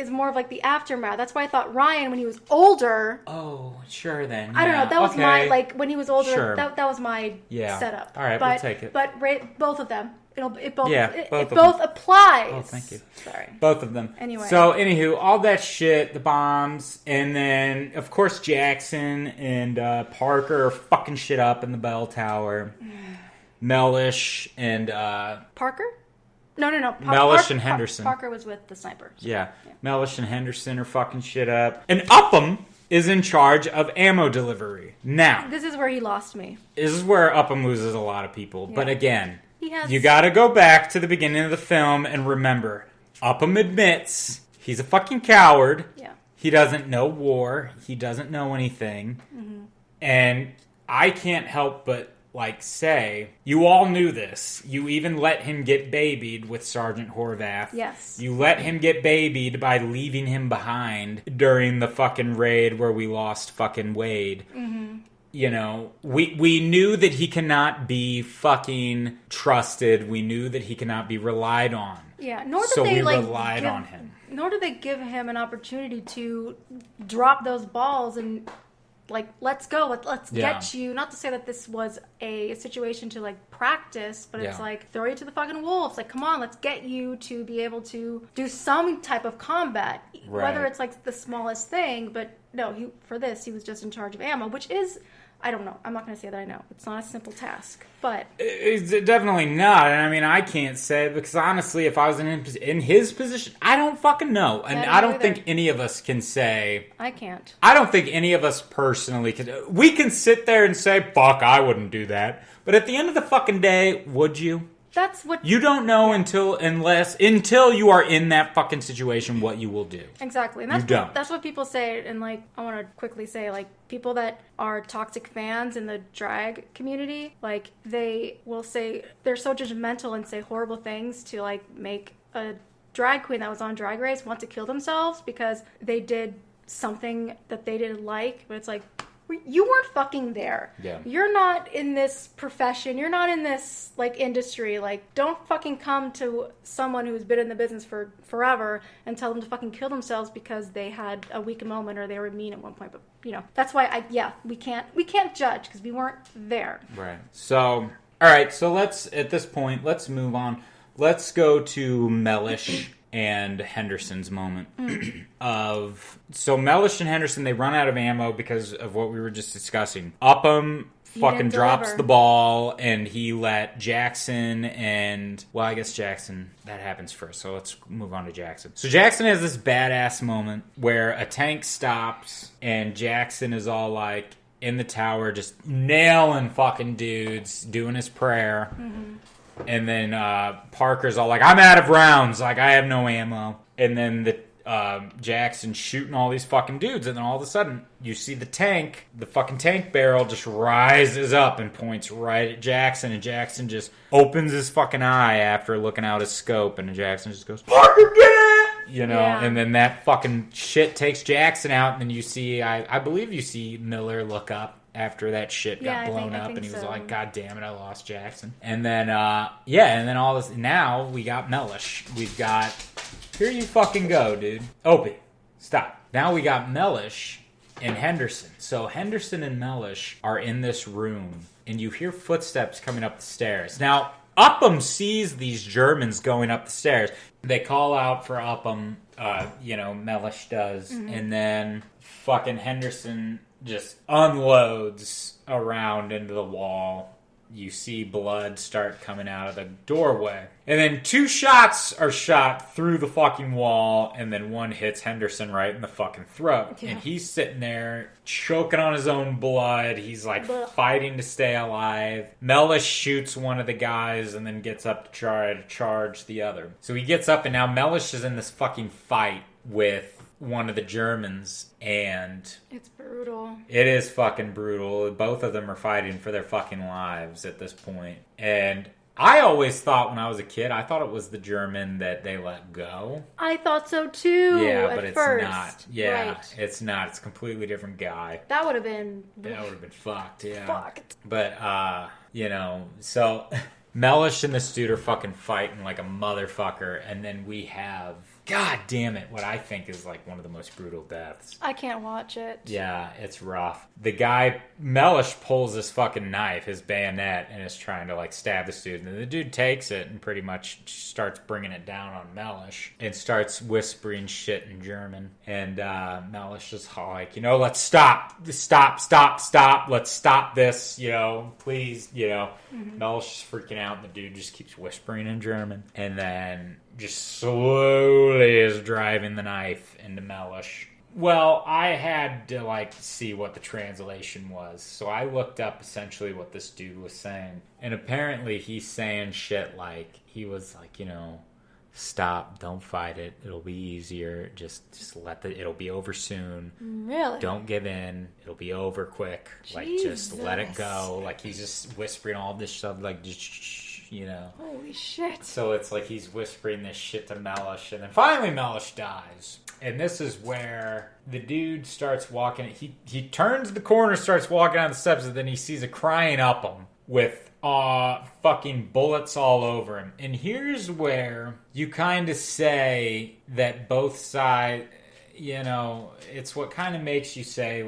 more of like the aftermath. That's why I thought Ryan, when he was older. Oh, sure then. Yeah. I don't know. That was okay. my, like, when he was older, Sure. that was my setup. All right, we'll take it. But both of them. It both applies. Oh, thank you. Sorry. Both of them. Anyway. So, anywho, all that shit, the bombs, and then, of course, Jackson and Parker are fucking shit up in the bell tower. Mellish and... Parker? No. Mellish and Henderson. Parker was with the sniper. So, yeah. Mellish and Henderson are fucking shit up. And Upham is in charge of ammo delivery. Now. This is where he lost me. This is where Upham loses a lot of people. Yeah. But again... You gotta go back to the beginning of the film and remember, Upham admits he's a fucking coward. Yeah. He doesn't know war. He doesn't know anything. Mm-hmm. And I can't help but, like, say, you all knew this. You even let him get babied with Sergeant Horvath. Yes. You let him get babied by leaving him behind during the fucking raid where we lost fucking Wade. Mm-hmm. You know, we knew that he cannot be fucking trusted. We knew that he cannot be relied on. Yeah, nor did so they relied on him. Nor did they give him an opportunity to drop those balls and like, let's go, let's get you. Not to say that this was a situation to like practice, but it's like throw you to the fucking wolves. Like, come on, let's get you to be able to do some type of combat, whether it's like the smallest thing. But no, he was just in charge of ammo, which is. I don't know. I'm not going to say that I know. It's not a simple task, but... It's definitely not. And I mean, I can't say, because honestly, if I was in his position, I don't fucking know. And I don't think any of us can say... I can't. I don't think any of us personally can... We can sit there and say, fuck, I wouldn't do that. But at the end of the fucking day, would you? That's what... You don't know until you are in that fucking situation what you will do. Exactly. And that's what people say. And like, I want to quickly say, like, people that are toxic fans in the drag community, like, they will say, they're so judgmental and say horrible things to like make a drag queen that was on Drag Race want to kill themselves because they did something that they didn't like. But it's like, you weren't fucking there. Yeah. You're not in this profession. You're not in this, like, industry. Like, don't fucking come to someone who's been in the business for forever and tell them to fucking kill themselves because they had a weak moment or they were mean at one point. But, you know, that's why we can't judge because we weren't there. Right. So, all right. So at this point, let's move on. Let's go to Mellish and Henderson's moment so Mellish and Henderson, they run out of ammo because of what we were just discussing. Upham fucking drops the ball and he let Jackson and, well, I guess Jackson, that happens first, so let's move on to Jackson. So Jackson has this badass moment where a tank stops and Jackson is all like in the tower just nailing fucking dudes, doing his prayer. Mm-hmm. And then Parker's all like, I'm out of rounds. Like, I have no ammo. And then the Jackson shooting all these fucking dudes. And then all of a sudden, you see the fucking tank barrel just rises up and points right at Jackson. And Jackson just opens his fucking eye after looking out his scope. And Jackson just goes, Parker, get it! You know, and then that fucking shit takes Jackson out. And then you see, I believe you see Miller look up after that shit got blown up, and he was so. like, God damn it, I lost Jackson. And then, and then all this, now we got Mellish. We've got, here you fucking go, dude. Opie, stop. Now we got Mellish and Henderson. So Henderson and Mellish are in this room, and you hear footsteps coming up the stairs. Now, Upham sees these Germans going up the stairs. They call out for Upham, Mellish does, and then fucking Henderson just unloads around into the wall. You see blood start coming out of the doorway. And then 2 shots are shot through the fucking wall, and then one hits Henderson right in the fucking throat. Yeah. And he's sitting there choking on his own blood. He's like fighting to stay alive. Mellish shoots one of the guys and then gets up to try to charge the other. So he gets up, and now Mellish is in this fucking fight with one of the Germans, and it's brutal. It is fucking brutal. Both of them are fighting for their fucking lives at this point. And I always thought when I was a kid, I thought it was the German that they let go. I thought so too. Yeah, but it's first. not. Yeah, right. It's not. It's a completely different guy. That would have been. That would have been fucked. Yeah. Fucked. But so Mellish and this dude are fucking fighting like a motherfucker, and then we have, God damn it, what I think is like one of the most brutal deaths. I can't watch it. Yeah, it's rough. The guy, Mellish, pulls his fucking knife, his bayonet, and is trying to like stab this dude. And the dude takes it and pretty much starts bringing it down on Mellish and starts whispering shit in German. And Mellish is like, let's stop. Let's stop this, please, Mellish is freaking out, and the dude just keeps whispering in German. And then just slowly is driving the knife into Mellish. Well, I had to see what the translation was, so I looked up essentially what this dude was saying, and apparently he's saying shit like, he was like, stop, don't fight it, it'll be easier, just it'll be over soon. Really? Don't give in, it'll be over quick. Jesus. Just let it go. He's just whispering all this stuff, just Holy shit. So it's like he's whispering this shit to Mellish, and then finally Mellish dies. And this is where the dude starts walking. He turns the corner, starts walking down the steps, and then he sees a crying Upham with fucking bullets all over him. And here's where you kind of say that both sides, it's what kind of makes you say,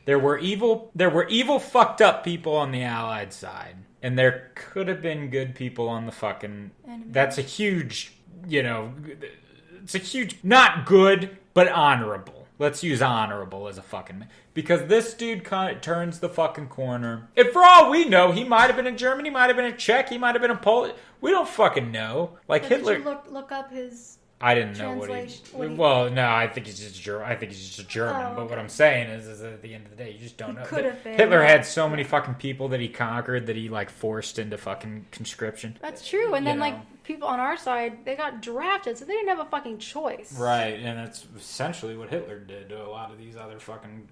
there were evil fucked up people on the Allied side. And there could have been good people on the fucking... Enemy. That's a huge, it's a huge... Not good, but honorable. Let's use honorable as a fucking... Because this dude turns the fucking corner. And for all we know, he might have been a German, he might have been a Czech, he might have been a Polish. We don't fucking know. Hitler... Did you look up his... I didn't know what he... Well, no, I think he's just a German. Oh, but what I'm saying is at the end of the day, you just don't know. Could have been. Hitler had so many fucking people that he conquered that he forced into fucking conscription. That's true. And then people on our side, they got drafted, so they didn't have a fucking choice. Right, and that's essentially what Hitler did to a lot of these other fucking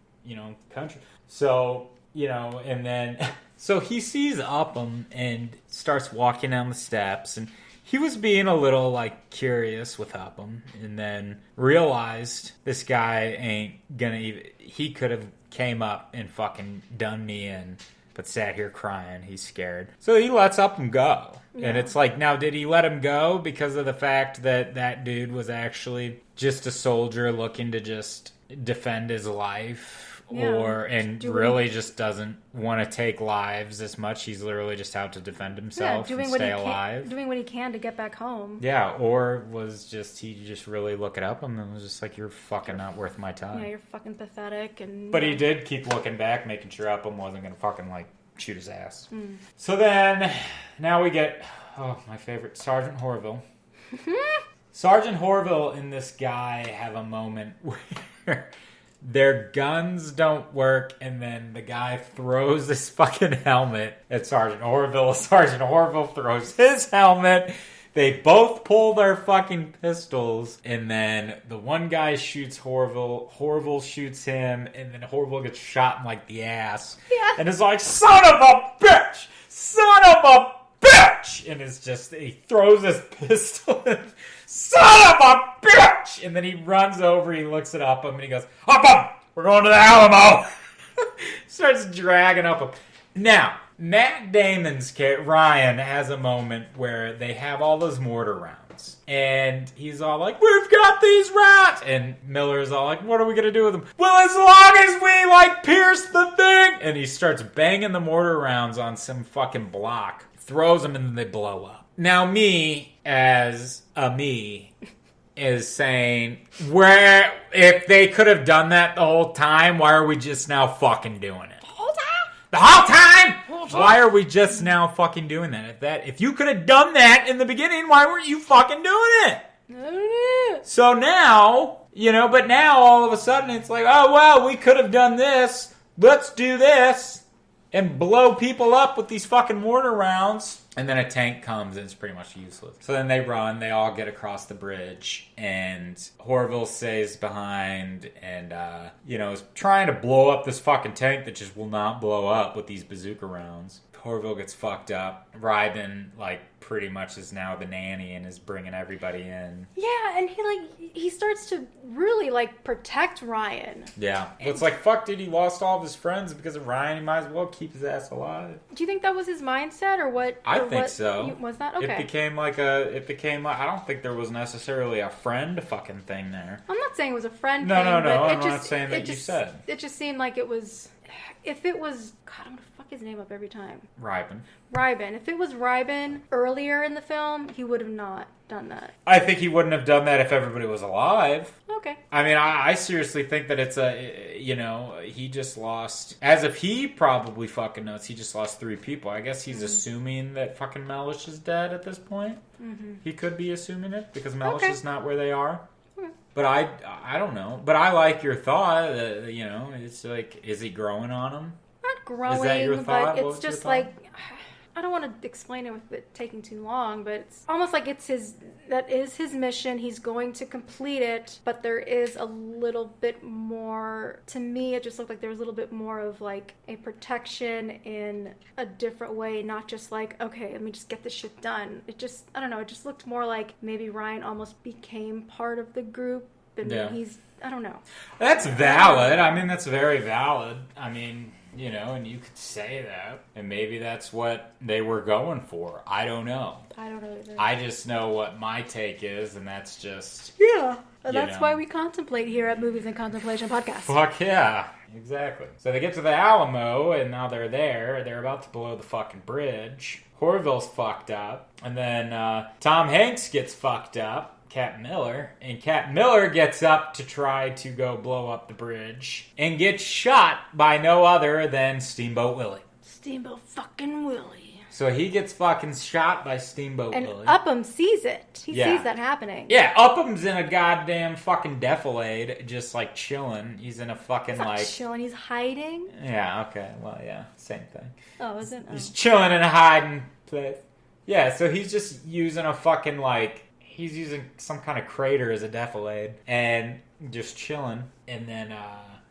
countries. So and then so he sees Upham and starts walking down the steps, and he was being a little curious with Upham, and then realized this guy ain't gonna even... He could have came up and fucking done me in, but sat here crying. He's scared. So he lets Upham go. Yeah. And it's now did he let him go because of the fact that that dude was actually just a soldier looking to just defend his life? Yeah. Really just doesn't want to take lives as much. He's literally just out to defend himself and stay alive. Doing what he can to get back home. Yeah, or he just really look at Upham and was just like, you're fucking not worth my time. Yeah, you're fucking pathetic. But he did keep looking back, making sure Upham wasn't going to fucking shoot his ass. Mm. So then, now we get, my favorite, Sergeant Horville. Sergeant Horville and this guy have a moment where... Their guns don't work, and then the guy throws his fucking helmet at Sergeant Horville. Sergeant Horville throws his helmet. They both pull their fucking pistols, and then the one guy shoots Horville. Horville shoots him, and then Horville gets shot in the ass. Yeah. And is like, son of a bitch! Son of a bitch! And it's just, he throws his pistol and, son of a bitch! And then he runs over, he looks it up, and he goes, Upham, we're going to the Alamo! Starts dragging up him. Now, Matt Damon's character, Ryan, has a moment where they have all those mortar rounds. And he's all like, we've got these rounds! And Miller's all like, what are we going to do with them? Well, as long as we, like, pierce the thing! And he starts banging the mortar rounds on some fucking block. Throws them and then they blow up. Now, me, as a me, is saying, where, if they could have done that the whole time, why are we just now fucking doing it? The whole time? Why are we just now fucking doing that? If you could have done that in the beginning, why weren't you fucking doing it? So now, but now all of a sudden it's like, oh, well, we could have done this. Let's do this. And blow people up with these fucking mortar rounds. And then a tank comes and it's pretty much useless. So then they run, they all get across the bridge, and Horville stays behind and, is trying to blow up this fucking tank that just will not blow up with these bazooka rounds. Horville gets fucked up. Ryben, pretty much is now the nanny and is bringing everybody in. Yeah, and he starts to really, protect Ryan. Yeah. Well, it's like, fuck, dude, he lost all of his friends because of Ryan. He might as well keep his ass alive. Do you think that was his mindset, or what? I think so. Was that? Okay. It became I don't think there was necessarily a friend fucking thing there. I'm not saying it was a friend no, thing. No, but I'm not saying that you said. It just seemed like it was... If it was... God, I'm going to fuck his name up every time. Ryben. If it was Ryben earlier in the film, he would have not done that. I think he wouldn't have done that if everybody was alive. Okay. I mean, I seriously think that it's he just lost... As if he probably fucking knows, he just lost 3 people. I guess he's assuming that fucking Mellish is dead at this point. Mm-hmm. He could be assuming it because Mellish is not where they are. But I don't know. But I like your thought. It's like, is he growing on him? Not growing, is that your thought? But it's just like, I don't want to explain it with it taking too long, but it's almost like that is his mission. He's going to complete it, but there is a little bit more. To me, it just looked like there was a little bit more of a protection in a different way, not just okay, let me just get this shit done. It just, I don't know, it just looked more like maybe Ryan almost became part of the group, and he's, I don't know. That's valid. I mean, that's very valid. I mean... and you could say that. And maybe that's what they were going for. I don't know. I don't know either. I just know what my take is, and that's just... Yeah. That's why we contemplate here at Movies and Contemplation Podcast. Fuck yeah. Exactly. So they get to the Alamo, and now they're there. They're about to blow the fucking bridge. Horville's fucked up. And then Tom Hanks gets fucked up. Cap Miller, and Cap Miller gets up to try to go blow up the bridge and gets shot by no other than Steamboat Willie. Steamboat fucking Willie. So he gets fucking shot by Steamboat Willie. And Upham sees it. He sees that happening. Yeah, Upham's in a goddamn fucking defilade, just chilling. He's in a fucking he's not chilling, he's hiding. Yeah, okay, well, yeah, same thing. Oh, is it? Oh. He's chilling in a hiding place. Yeah, so he's just using a fucking he's using some kind of crater as a defilade and just chilling. And then,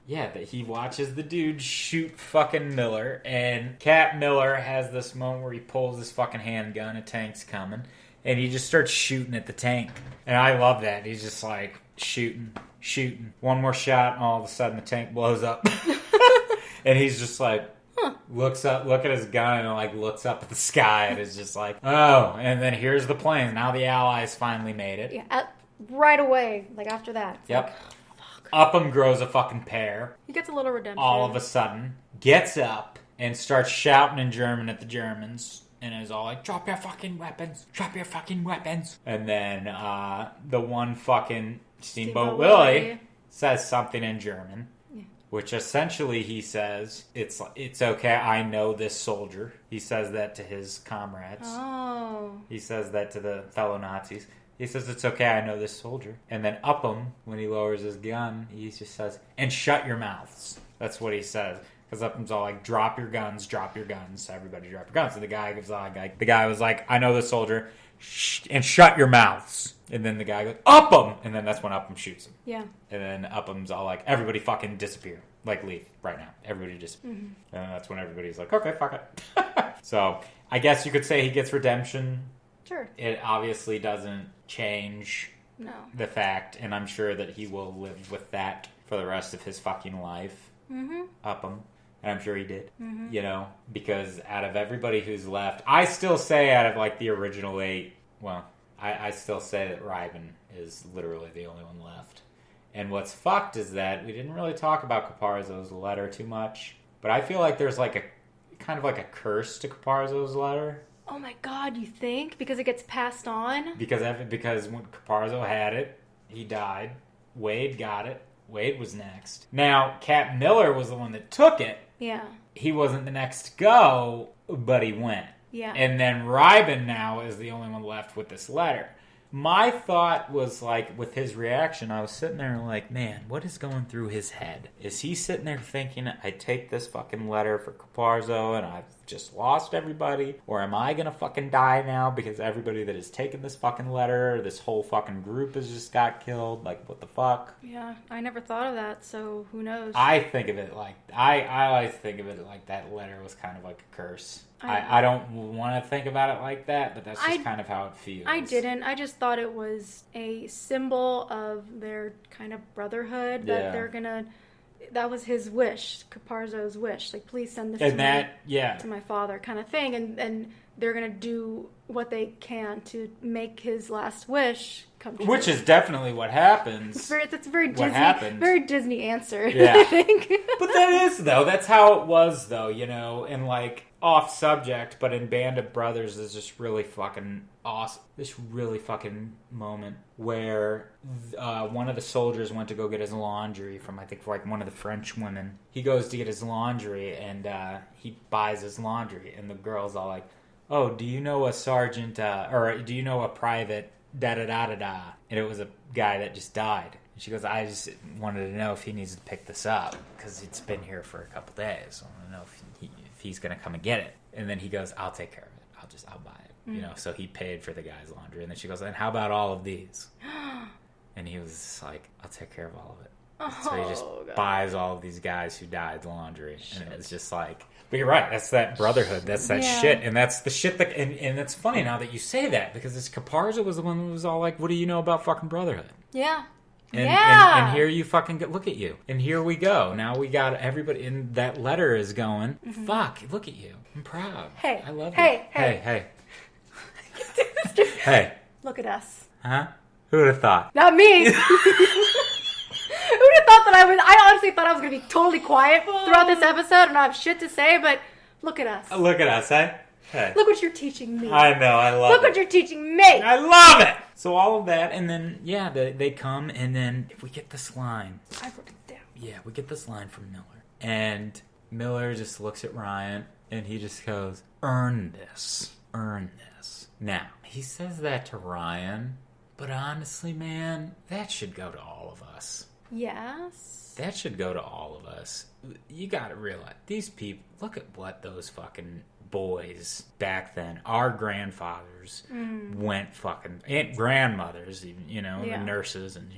he watches the dude shoot fucking Miller. And Cap Miller has this moment where he pulls his fucking handgun, a tank's coming, and he just starts shooting at the tank. And I love that. He's just shooting. One more shot, and all of a sudden the tank blows up. And he's just looks up, look at his gun, and looks up at the sky, and is just oh, and then here's the plane. Now the Allies finally made it. Yeah, right away, after that. Yep. Upham grows a fucking pair. He gets a little redemption. All of a sudden, gets up and starts shouting in German at the Germans, and is all drop your fucking weapons, drop your fucking weapons. And then the one fucking Steamboat Willie says something in German. Which essentially he says, it's okay, I know this soldier. He says that to his comrades. Oh. He says that to the fellow Nazis. He says, it's okay, I know this soldier. And then Upham, when he lowers his gun, he just says, and shut your mouths. That's what he says. Because Upham's all drop your guns, everybody drop your guns. And the guy gives the guy was I know this soldier, and shut your mouths. And then the guy goes, Upham! And then that's when Upham shoots him. Yeah. And then Upham's all everybody fucking disappear. Leave right now. Everybody just... Mm-hmm. And that's when everybody's okay, fuck it. So, I guess you could say he gets redemption. Sure. It obviously doesn't change the fact, and I'm sure that he will live with that for the rest of his fucking life. Mm-hmm. Upham. And I'm sure he did. You know, because out of everybody who's left, I still say out of like the original 8, well, I still say that Reiben is literally the only one left. And what's fucked is that we didn't really talk about Caparzo's letter too much, but I feel like there's like a kind of like a curse to Caparzo's letter. Oh my God, you think? Because it gets passed on? Because when Caparzo had it, he died. Wade got it. Wade was next. Now, Cap Miller was the one that took it. Yeah. He wasn't the next to go, but he went. Yeah. And then Reiben now is the only one left with this letter. My thought was like, with his reaction, I was sitting there like, man, what is going through his head? Is he sitting there thinking, I take this fucking letter for Caparzo and I've just lost everybody? Or am I gonna fucking die now because everybody that has taken this fucking letter, this whole fucking group has just got killed? Like, what the fuck? Yeah, I never thought of that, so who knows? I think of it like, I always think of it like that letter was kind of like a curse. I don't want to think about it like that, but that's just kind of how it feels. I didn't. I just thought it was a symbol of their kind of brotherhood that they're gonna. That was his wish, Caparzo's wish. Like, please send this to my father, kind of thing. And they're gonna do what they can to make his last wish come true. Which is definitely what happens. That's a very Disney answer. Yeah. I think. But that is though. That's how it was though. You know, and like. Off subject, but in Band of Brothers there's this really fucking awesome, this really fucking moment where one of the soldiers went to go get his laundry from, I think, like one of the French women. He goes to get his laundry and he buys his laundry, and the girl's all like, oh, do you know a sergeant, or do you know a private da-da-da-da-da? And it was a guy that just died. And she goes, I just wanted to know if he needs to pick this up, because it's been here for a couple days. I want to know if he's going to come and get it. And then he goes, I'll take care of it. I'll buy it. You know, so he paid for the guy's laundry. And then she goes, and how about all of these? And he was like, I'll take care of all of it. So he just buys all of these guys who died laundry. Shit. And it was just like, but you're right. That's that brotherhood. That's that shit. And that's the shit that, and it's funny now that you say that, because this Caparzo was the one who was all like, what do you know about fucking brotherhood? Yeah. And here you fucking look at you. And here we go. Now we got everybody, and that letter is going, fuck, look at you. I'm proud. Hey. I love you. Hey. Hey. Look at us. Huh? Who would have thought? Not me. Who would have thought that I honestly thought I was going to be totally quiet throughout this episode and not have shit to say, but look at us. Look at us, eh? Hey. Look what you're teaching me. I know, I love Look what you're teaching me. I love it. So all of that, and then, they come, and then if we get this line. I wrote it down. Yeah, we get this line from Miller. And Miller just looks at Ryan, and he just goes, earn this. Earn this. Now, he says that to Ryan, but honestly, man, that should go to all of us. Yes. That should go to all of us. You gotta realize, these people, look at what those fucking boys back then, our grandfathers went fucking, and grandmothers, you know, the nurses, and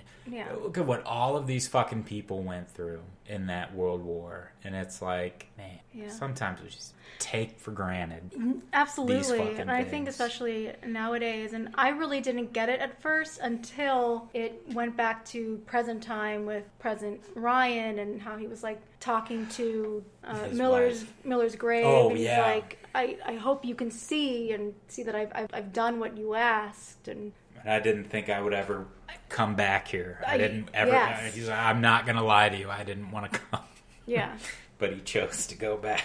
look at what all of these fucking people went through in that World War. And it's like, man, sometimes we just take for granted. Absolutely. And I think especially nowadays, and I really didn't get it at first until it went back to present time with present Ryan and how he was like talking to Miller's grave. Oh, and he's like, I hope you can see that I've done what you asked. And I didn't think I would ever come back here. I didn't ever. Yes. He's like, I'm not going to lie to you. I didn't want to come. Yeah. But he chose to go back.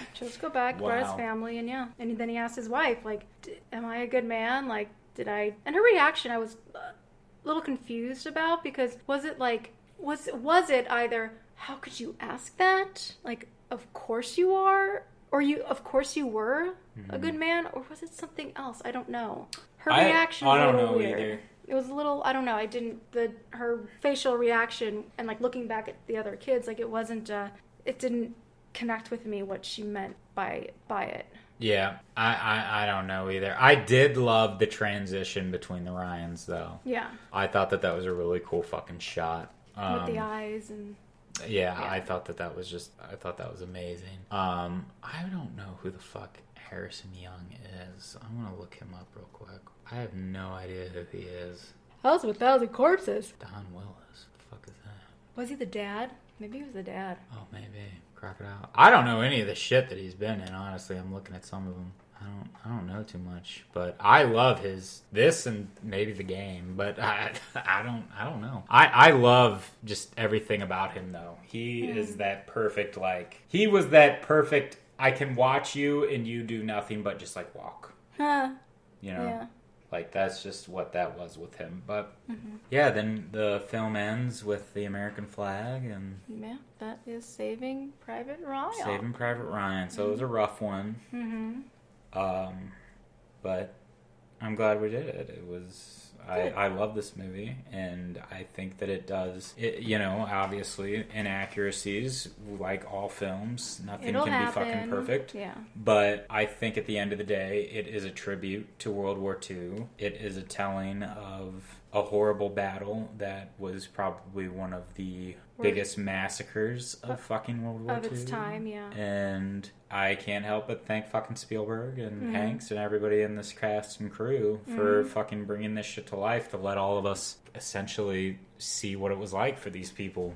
Brought his family, and and then he asked his wife, like, am I a good man? Like, did I? And her reaction, I was a little confused about, because was it either, how could you ask that? Like, of course you are, or of course you were a good man, or was it something else? I don't know. Her reaction was a little weird. Either. It was a little, I don't know. Her facial reaction and like looking back at the other kids, like it wasn't, it didn't connect with me what she meant by it. Yeah, I don't know either. I did love the transition between the Ryans, though. Yeah. I thought that was a really cool fucking shot. With the eyes and... Yeah, I thought that was amazing. I don't know who the fuck Harrison Young is. I'm going to look him up real quick. I have no idea who he is. House of 1,000 Corpses. Don Willis. What the fuck is that? Was he the dad? Maybe he was the dad. Oh, maybe. Crocodile. I don't know any of the shit that he's been in, honestly. I'm looking at some of them. I don't know too much, but I love this and maybe The Game, but I don't know. I love just everything about him though. He is that perfect, like he was that perfect. I can watch you and you do nothing but just like walk. Huh. You know, Yeah. like that's just what that was with him. But yeah, then the film ends with the American flag and Yeah, that is Saving Private Ryan. Saving Private Ryan. So it was a rough one. Mm-hmm. But I'm glad we did it. It was I love this movie, and I think that it does. Obviously inaccuracies like all films. Nothing It'll can happen. be fucking perfect. Yeah. But I think at the end of the day, it is a tribute to World War II. It is a telling of a horrible battle that was probably one of the biggest massacres of fucking World War II. Of its time, yeah. And I can't help but thank fucking Spielberg and Hanks and everybody in this cast and crew for fucking bringing this shit to life to let all of us essentially see what it was like for these people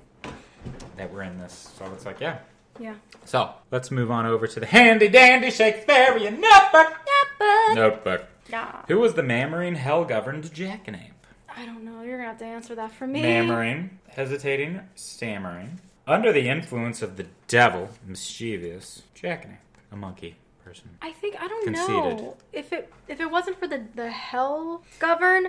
that were in this. So it's like, yeah. Yeah. So let's move on over to the handy dandy Shakespearean notebook. Notebook. Yeah. Who was the mammering, hell-governed jackanapes? I don't know. You're going to have to answer that for me. Mammering, hesitating, stammering. Under the influence of the devil, mischievous, jackanapes, a monkey person. I think, I don't Conceited. know. If it wasn't for the hell govern,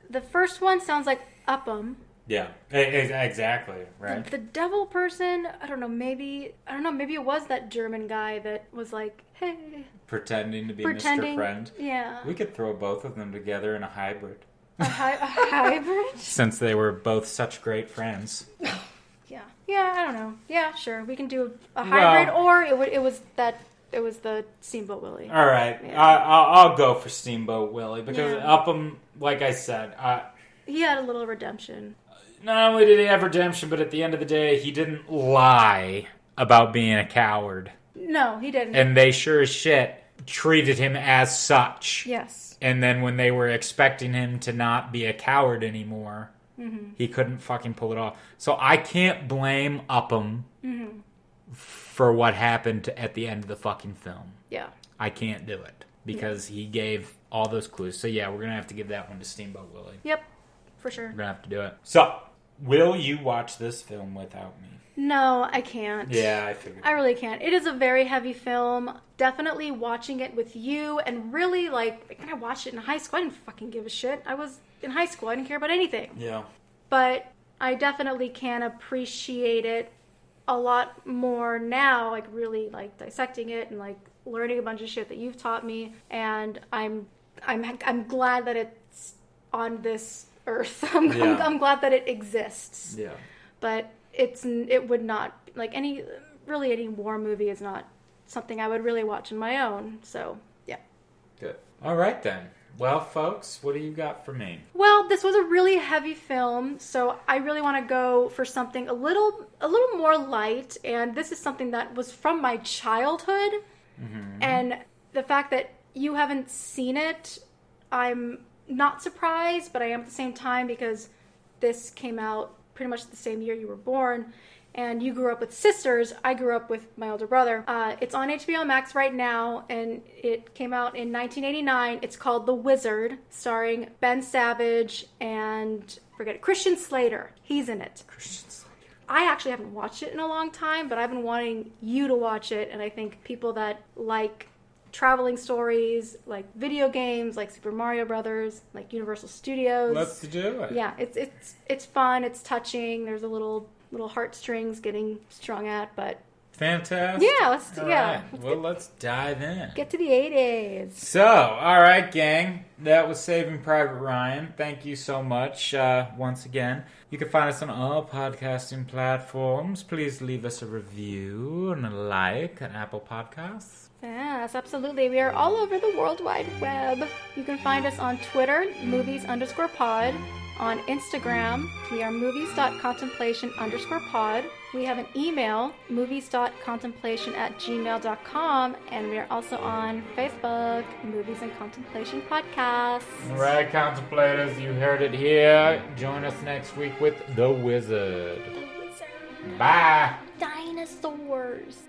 the first one sounds like Upham. Yeah, exactly, right? The devil person, I don't know, maybe it was that German guy that was like, hey. Pretending to be Mr. Friend. Yeah. We could throw both of them together in a hybrid. A hybrid? Since they were both such great friends. Yeah. Yeah, I don't know. Yeah, sure. We can do a hybrid, or it was the Steamboat Willie. All right. Yeah. I'll go for Steamboat Willie because Yeah. Upham, like I said, He had a little redemption. not only did he have redemption, but at the end of the day, he didn't lie about being a coward. No, he didn't. And they sure as shit treated him as such. Yes. And then when they were expecting him to not be a coward anymore, he couldn't fucking pull it off. So I can't blame Upham for what happened at the end of the fucking film. Yeah. I can't do it because he gave all those clues. So yeah, we're going to have to give that one to Steamboat Willie. Yep. For sure. We're going to have to do it. So, will you watch this film without me? No, I can't. Yeah, I figured. I really can't. It is a very heavy film. Definitely watching it with you, and really, like, when I watched it in high school, I didn't fucking give a shit. I was in high school. I didn't care about anything. Yeah. But I definitely can appreciate it a lot more now, like, really, like, dissecting it and, like, learning a bunch of shit that you've taught me. And I'm glad that it's on this earth. I'm glad that it exists. Yeah. But it would not, like, any war movie is not something I would really watch on my own. So, yeah. Good. All right, then. Well, folks, what do you got for me? Well, this was a really heavy film, so I really want to go for something a little more light, and this is something that was from my childhood. And the fact that you haven't seen it, I'm not surprised, but I am at the same time because this came out pretty much the same year you were born, and you grew up with sisters. I grew up with my older brother. It's on HBO Max right now, and it came out in 1989. It's called The Wizard, starring Ben Savage and, Christian Slater. He's in it. Christian Slater. I actually haven't watched it in a long time, but I've been wanting you to watch it, and I think people that like traveling stories, like video games, like Super Mario Brothers, like Universal Studios. Let's do it. Yeah, it's fun, it's touching. There's a little heartstrings getting strung at, but fantastic. yeah, Let's dive in. Get to the 80s. So, all right, gang. That was Saving Private Ryan. Thank you so much once again. You can find us on all podcasting platforms. Please leave us a review and a like on Apple Podcasts. Yes, absolutely. We are all over the World Wide Web. You can find us on Twitter, movies_pod. On Instagram, we are movies.contemplation_pod. We have an email, movies.contemplation@gmail.com, and we are also on Facebook, Movies and Contemplation Podcast. All right, contemplators, you heard it here. Join us next week with The Wizard. Bye. Dinosaurs.